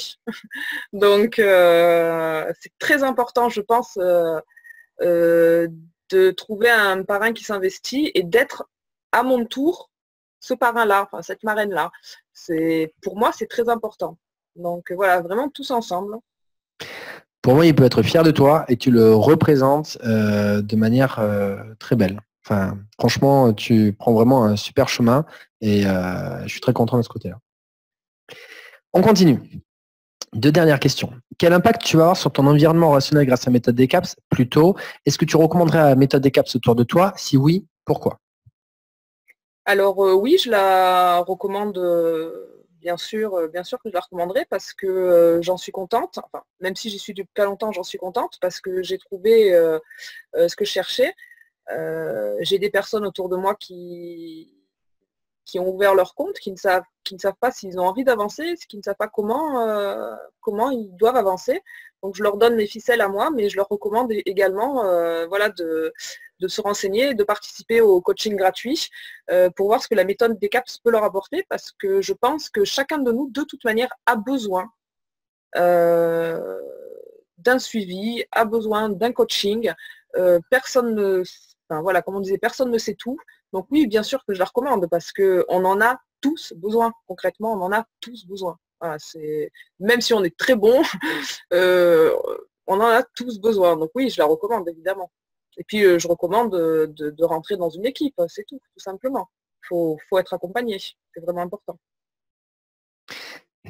Donc, c'est très important, je pense, de trouver un parrain qui s'investit et d'être à mon tour ce parrain-là, enfin, cette marraine-là. Pour moi, c'est très important. Donc voilà, vraiment tous ensemble. Pour moi, il peut être fier de toi et tu le représentes de manière très belle. Enfin, franchement, tu prends vraiment un super chemin et je suis très content de ce côté-là. On continue. 2 dernières questions. Quel impact tu vas avoir sur ton environnement relationnel grâce à la méthode des caps? Plutôt, est-ce que tu recommanderais la méthode des caps autour de toi? Si oui, pourquoi? Alors oui, je la recommande. Bien sûr que je la recommanderais parce que j'en suis contente. Enfin, même si j'y suis depuis pas longtemps, j'en suis contente parce que j'ai trouvé ce que je cherchais. J'ai des personnes autour de moi qui ont ouvert leur compte, qui ne savent pas s'ils ont envie d'avancer, qui ne savent pas comment ils doivent avancer. Donc je leur donne mes ficelles à moi, mais je leur recommande également voilà, de se renseigner, de participer au coaching gratuit pour voir ce que la méthode des caps peut leur apporter, parce que je pense que chacun de nous, de toute manière, a besoin d'un suivi, a besoin d'un coaching. Personne ne, enfin, voilà, comme on disait, personne ne sait tout. Donc oui, bien sûr que je la recommande parce qu'on en a tous besoin. Concrètement, on en a tous besoin. Voilà, même si on est très bon, on en a tous besoin. Donc oui, je la recommande, évidemment. Et puis, je recommande de rentrer dans une équipe, c'est tout simplement. Il faut être accompagné, c'est vraiment important.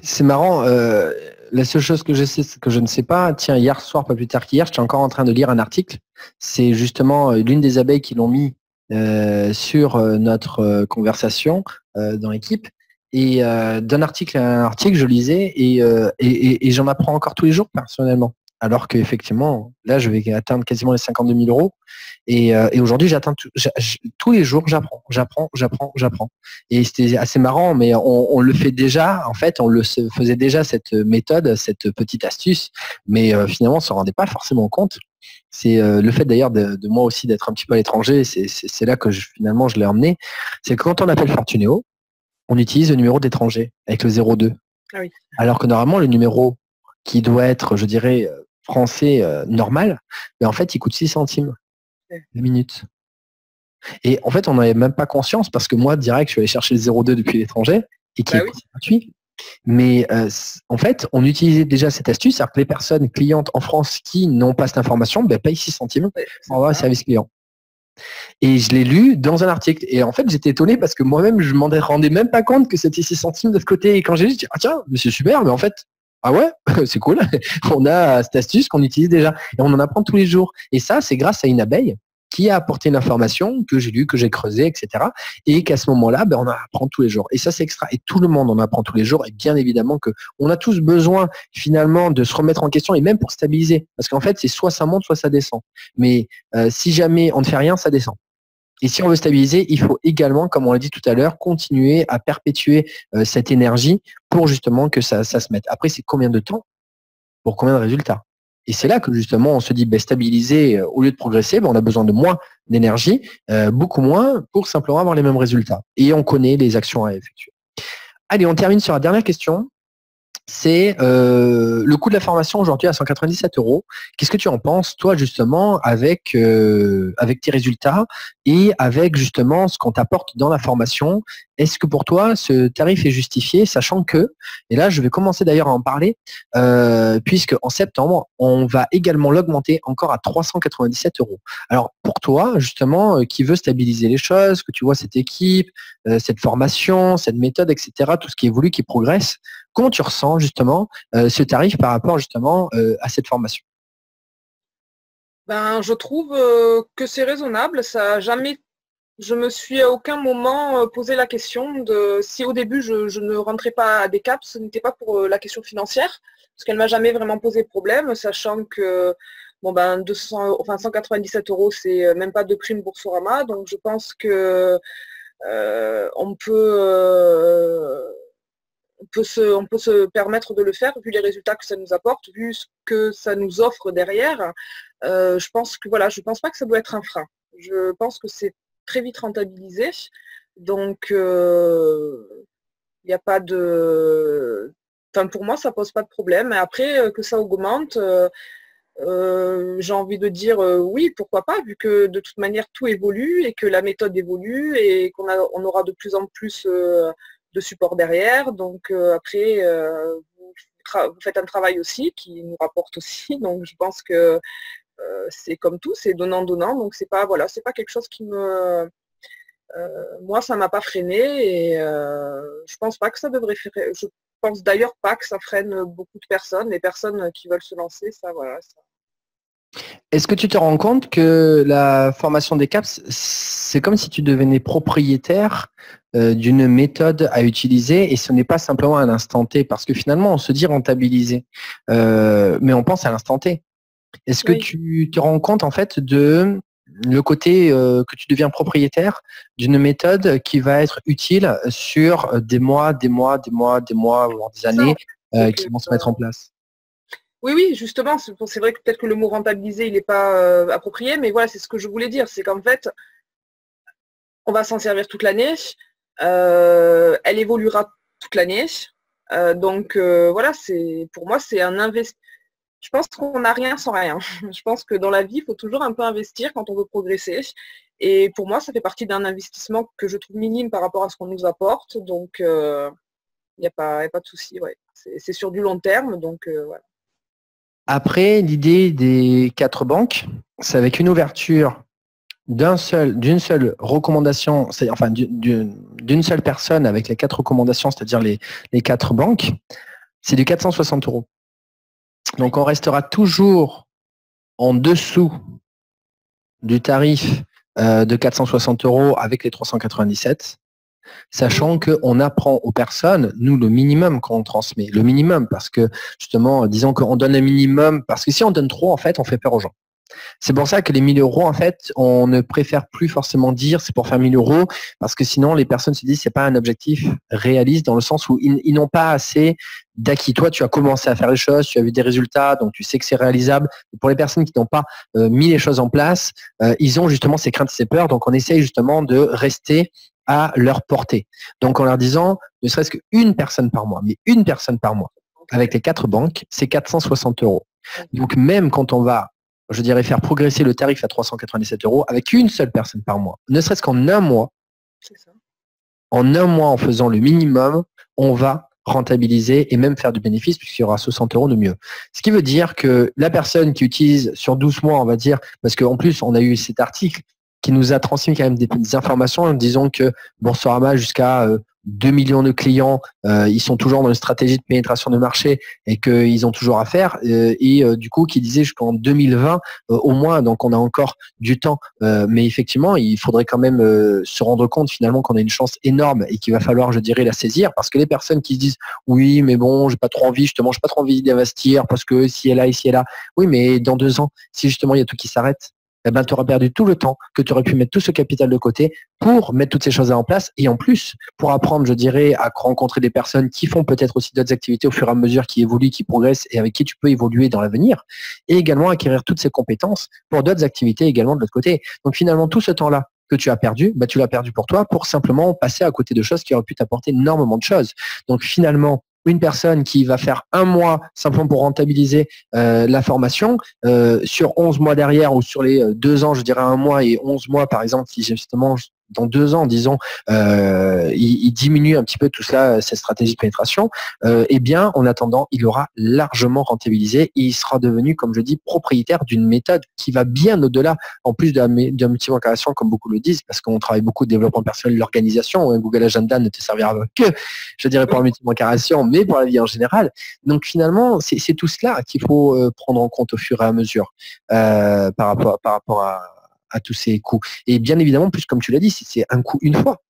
C'est marrant, la seule chose que je sais, que je ne sais pas, tiens, hier soir, pas plus tard qu'hier, j'étais encore en train de lire un article. C'est justement l'une des abeilles qui l'ont mis sur notre conversation dans l'équipe. Et d'un article à un article, je lisais et j'en apprends encore tous les jours personnellement. Alors qu'effectivement, là, je vais atteindre quasiment les 52 000 euros. Et aujourd'hui, tous les jours, j'apprends. Et c'était assez marrant, mais on le fait déjà. En fait, on le faisait déjà, cette méthode, cette petite astuce. Mais finalement, on ne s'en rendait pas forcément compte. C'est le fait d'ailleurs de moi aussi d'être un petit peu à l'étranger. C'est là que finalement, je l'ai emmené. C'est que quand on appelle Fortunéo, on utilise le numéro d'étranger avec le 02. Ah oui. Alors que normalement, le numéro qui doit être, je dirais, français normal, mais en fait, il coûte 6 centimes la minute. Et en fait, on n'avait même pas conscience parce que moi, direct, je suis allé chercher le 02 depuis l'étranger et qui est gratuit. Mais en fait, on utilisait déjà cette astuce, c'est-à-dire que les personnes clientes en France qui n'ont pas cette information payent 6 centimes pour avoir un service client. Et je l'ai lu dans un article. Et en fait, j'étais étonné parce que moi-même, je m'en rendais même pas compte que c'était 6 centimes de ce côté. Et quand j'ai lu, je dis, ah tiens, mais c'est super, mais en fait, ah ouais, c'est cool. On a cette astuce qu'on utilise déjà. Et on en apprend tous les jours. Et ça, c'est grâce à une abeille qui a apporté une information que j'ai lue, que j'ai creusée, etc. Et qu'à ce moment-là, on en apprend tous les jours. Et ça, c'est extra. Et tout le monde en apprend tous les jours. Et bien évidemment qu'on a tous besoin finalement de se remettre en question et même pour stabiliser. Parce qu'en fait, c'est soit ça monte, soit ça descend. Mais si jamais on ne fait rien, ça descend. Et si on veut stabiliser, il faut également, comme on l'a dit tout à l'heure, continuer à perpétuer cette énergie pour justement que ça se mette. Après, c'est combien de temps pour combien de résultats? Et c'est là que justement on se dit stabiliser au lieu de progresser, on a besoin de moins d'énergie, beaucoup moins pour simplement avoir les mêmes résultats. Et on connaît les actions à effectuer. Allez, on termine sur la dernière question. C'est le coût de la formation aujourd'hui à 197 €. Qu'est-ce que tu en penses, toi, justement, avec tes résultats et avec justement ce qu'on t'apporte dans la formation? Est-ce que pour toi, ce tarif est justifié, sachant que, et là, je vais commencer d'ailleurs à en parler, puisque en septembre, on va également l'augmenter encore à 397 €. Alors, pour toi, justement, qui veut stabiliser les choses, que tu vois cette équipe, cette formation, cette méthode, etc., tout ce qui évolue, qui progresse, comment tu ressens justement ce tarif par rapport justement à cette formation? Je trouve que c'est raisonnable. Ça a jamais, je me suis à aucun moment posé la question de si au début je ne rentrais pas à des caps, ce n'était pas pour la question financière, parce qu'elle m'a jamais vraiment posé problème, sachant que 197 €, c'est même pas de prime Boursorama, donc je pense que on peut se permettre de le faire vu les résultats que ça nous apporte, vu ce que ça nous offre derrière. Je pense pas que ça doit être un frein. Je pense que c'est très vite rentabilisé. Donc, il n'y a pas de. Enfin, pour moi, ça pose pas de problème. Et après, que ça augmente, j'ai envie de dire oui, pourquoi pas, vu que de toute manière tout évolue et que la méthode évolue et on aura de plus en plus de support derrière. Donc après, vous faites un travail aussi qui nous rapporte aussi. Donc je pense que c'est comme tout, c'est donnant-donnant. Donc c'est pas quelque chose qui me moi, ça m'a pas freiné et je pense pas que ça devrait freiner. Je pense d'ailleurs pas que ça freine beaucoup de personnes. Les personnes qui veulent se lancer, ça. Est-ce que tu te rends compte que la formation des CAPS, c'est comme si tu devenais propriétaire d'une méthode à utiliser et ce n'est pas simplement à l'instant T, parce que finalement, on se dit rentabiliser, mais on pense à l'instant T. Est-ce que tu te rends compte en fait de le côté que tu deviens propriétaire d'une méthode qui va être utile sur des mois, voire des années qui vont se mettre en place? Oui, justement, c'est vrai que peut-être que le mot rentabiliser, il n'est pas approprié, mais voilà, c'est ce que je voulais dire. C'est qu'en fait, on va s'en servir toute l'année, elle évoluera toute l'année. Donc voilà, pour moi, c'est un investissement. Je pense qu'on n'a rien sans rien. Je pense que dans la vie, il faut toujours un peu investir quand on veut progresser. Et pour moi, ça fait partie d'un investissement que je trouve minime par rapport à ce qu'on nous apporte. Donc, il n'y a pas de souci. Ouais. C'est sur du long terme. Donc, voilà. Après, l'idée des 4 banques, c'est avec une ouverture d'une seule recommandation, enfin d'une seule personne avec les 4 recommandations, c'est-à-dire les 4 banques, c'est du 460 €. Donc, on restera toujours en dessous du tarif de 460 € avec les 397, sachant qu'on apprend aux personnes, nous, le minimum qu'on transmet, le minimum, parce que justement, disons qu'on donne le minimum, parce que si on donne trop, en fait, on fait peur aux gens. C'est pour ça que les 1 000 €, en fait, on ne préfère plus forcément dire c'est pour faire 1 000 €, parce que sinon les personnes se disent c'est pas un objectif réaliste dans le sens où ils n'ont pas assez d'acquis. Toi, tu as commencé à faire les choses, tu as vu des résultats, donc tu sais que c'est réalisable. Pour les personnes qui n'ont pas mis les choses en place, ils ont justement ces craintes, ces peurs. Donc on essaye justement de rester à leur portée. Donc, en leur disant, ne serait-ce qu'une personne par mois, mais une personne par mois, avec les 4 banques, c'est 460 €. Donc, même quand on va, je dirais, faire progresser le tarif à 397 € avec une seule personne par mois, ne serait-ce qu'en un mois, en faisant le minimum, on va rentabiliser et même faire du bénéfice puisqu'il y aura 60 € de mieux. Ce qui veut dire que la personne qui utilise sur 12 mois, on va dire, parce qu'en plus, on a eu cet article qui nous a transmis quand même des informations en disant que Boursorama, jusqu'à 2 millions de clients, ils sont toujours dans une stratégie de pénétration de marché et qu'ils ont toujours à faire. Du coup, qui disait jusqu'en 2020 au moins, donc on a encore du temps. Mais effectivement, il faudrait quand même se rendre compte finalement qu'on a une chance énorme et qu'il va falloir, je dirais, la saisir. Parce que les personnes qui se disent oui, mais bon, j'ai pas trop envie, justement, j'ai pas trop envie d'investir parce que si elle a, ici et là. Oui, mais dans 2 ans, si justement il y a tout qui s'arrête, eh ben, tu auras perdu tout le temps que tu aurais pu mettre tout ce capital de côté pour mettre toutes ces choses-là en place et en plus pour apprendre, je dirais, à rencontrer des personnes qui font peut-être aussi d'autres activités au fur et à mesure, qui évoluent, qui progressent et avec qui tu peux évoluer dans l'avenir et également acquérir toutes ces compétences pour d'autres activités également de l'autre côté. Donc finalement, tout ce temps-là que tu as perdu, bah, tu l'as perdu pour toi pour simplement passer à côté de choses qui auraient pu t'apporter énormément de choses. Donc finalement, une personne qui va faire un mois simplement pour rentabiliser la formation, sur 11 mois derrière ou sur les 2 ans, je dirais un mois et 11 mois par exemple, si justement dans 2 ans, disons, il diminue un petit peu tout cela, cette stratégie de pénétration, eh bien, en attendant, il aura largement rentabilisé et il sera devenu, comme je dis, propriétaire d'une méthode qui va bien au-delà, en plus de la multi-bancarisation, comme beaucoup le disent, parce qu'on travaille beaucoup de développement personnel, l'organisation. Google Agenda ne te servira que, je dirais, pour la multi-bancarisation, mais pour la vie en général. Donc, finalement, c'est tout cela qu'il faut prendre en compte au fur et à mesure par rapport à tous ces coûts. Et bien évidemment, plus comme tu l'as dit, c'est un coût une fois.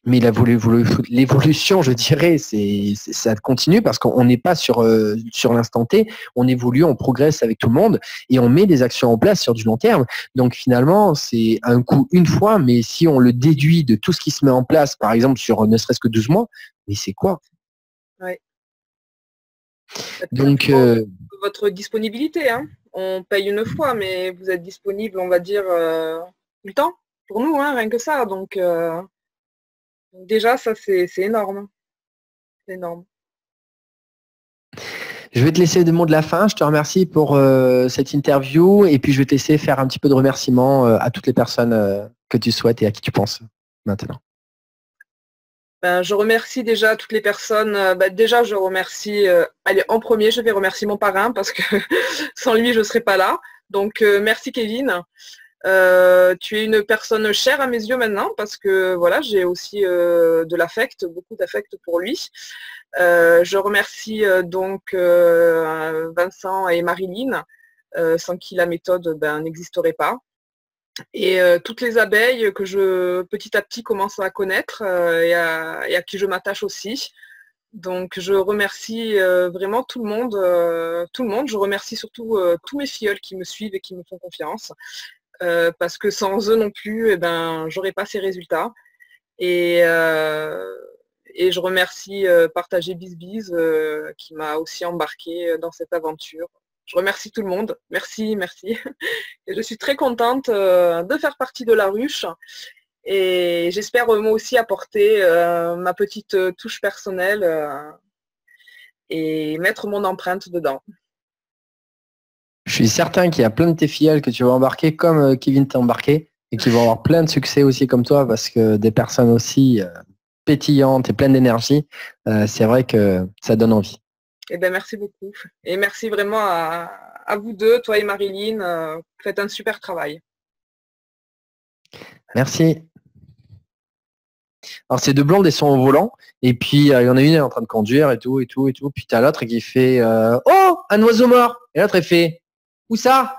Mais l'évolution, je dirais, ça continue parce qu'on n'est pas sur l'instant T, on évolue, on progresse avec tout le monde et on met des actions en place sur du long terme. Donc finalement, c'est un coût une fois, mais si on le déduit de tout ce qui se met en place, par exemple sur ne serait-ce que 12 mois, mais c'est quoi? Ouais. Donc, votre disponibilité, hein. On paye une fois, mais vous êtes disponible, on va dire, tout le temps pour nous, hein, rien que ça. Donc déjà, ça, c'est énorme. C'est énorme. Je vais te laisser le mot de la fin. Je te remercie pour cette interview et puis je vais te laisser faire un petit peu de remerciements à toutes les personnes que tu souhaites et à qui tu penses maintenant. Ben, je remercie déjà toutes les personnes. Déjà, je remercie, allez, en premier, je vais remercier mon parrain parce que sans lui, je ne serais pas là. Donc, merci Kevin. Tu es une personne chère à mes yeux maintenant parce que voilà, j'ai aussi de l'affect, beaucoup d'affect pour lui. Je remercie donc Vincent et Marilyn, sans qui la méthode n'existerait pas. Et toutes les abeilles que je petit à petit commence à connaître et à qui je m'attache aussi. Donc je remercie vraiment tout le monde, tout le monde. Je remercie surtout tous mes filleuls qui me suivent et qui me font confiance. Parce que sans eux non plus, j'aurais pas ces résultats. Et je remercie Partager BizBiz qui m'a aussi embarqué dans cette aventure. Je remercie tout le monde. Merci, merci. Et je suis très contente de faire partie de la ruche. Et j'espère moi aussi apporter ma petite touche personnelle et mettre mon empreinte dedans. Je suis certain qu'il y a plein de tes filleuls que tu vas embarquer comme Kevin t'a embarqué et qui vont avoir plein de succès aussi comme toi parce que des personnes aussi pétillantes et pleines d'énergie, c'est vrai que ça donne envie. Eh bien, merci beaucoup. Et merci vraiment à vous deux, toi et Marilyn. Vous faites un super travail. Merci. Alors, c'est deux blondes, elles sont au volant. Et puis, il y en a une, elle est en train de conduire et tout, et tout, et tout. Puis, t'as l'autre qui fait Oh, un oiseau mort. Et l'autre, elle fait Où ça?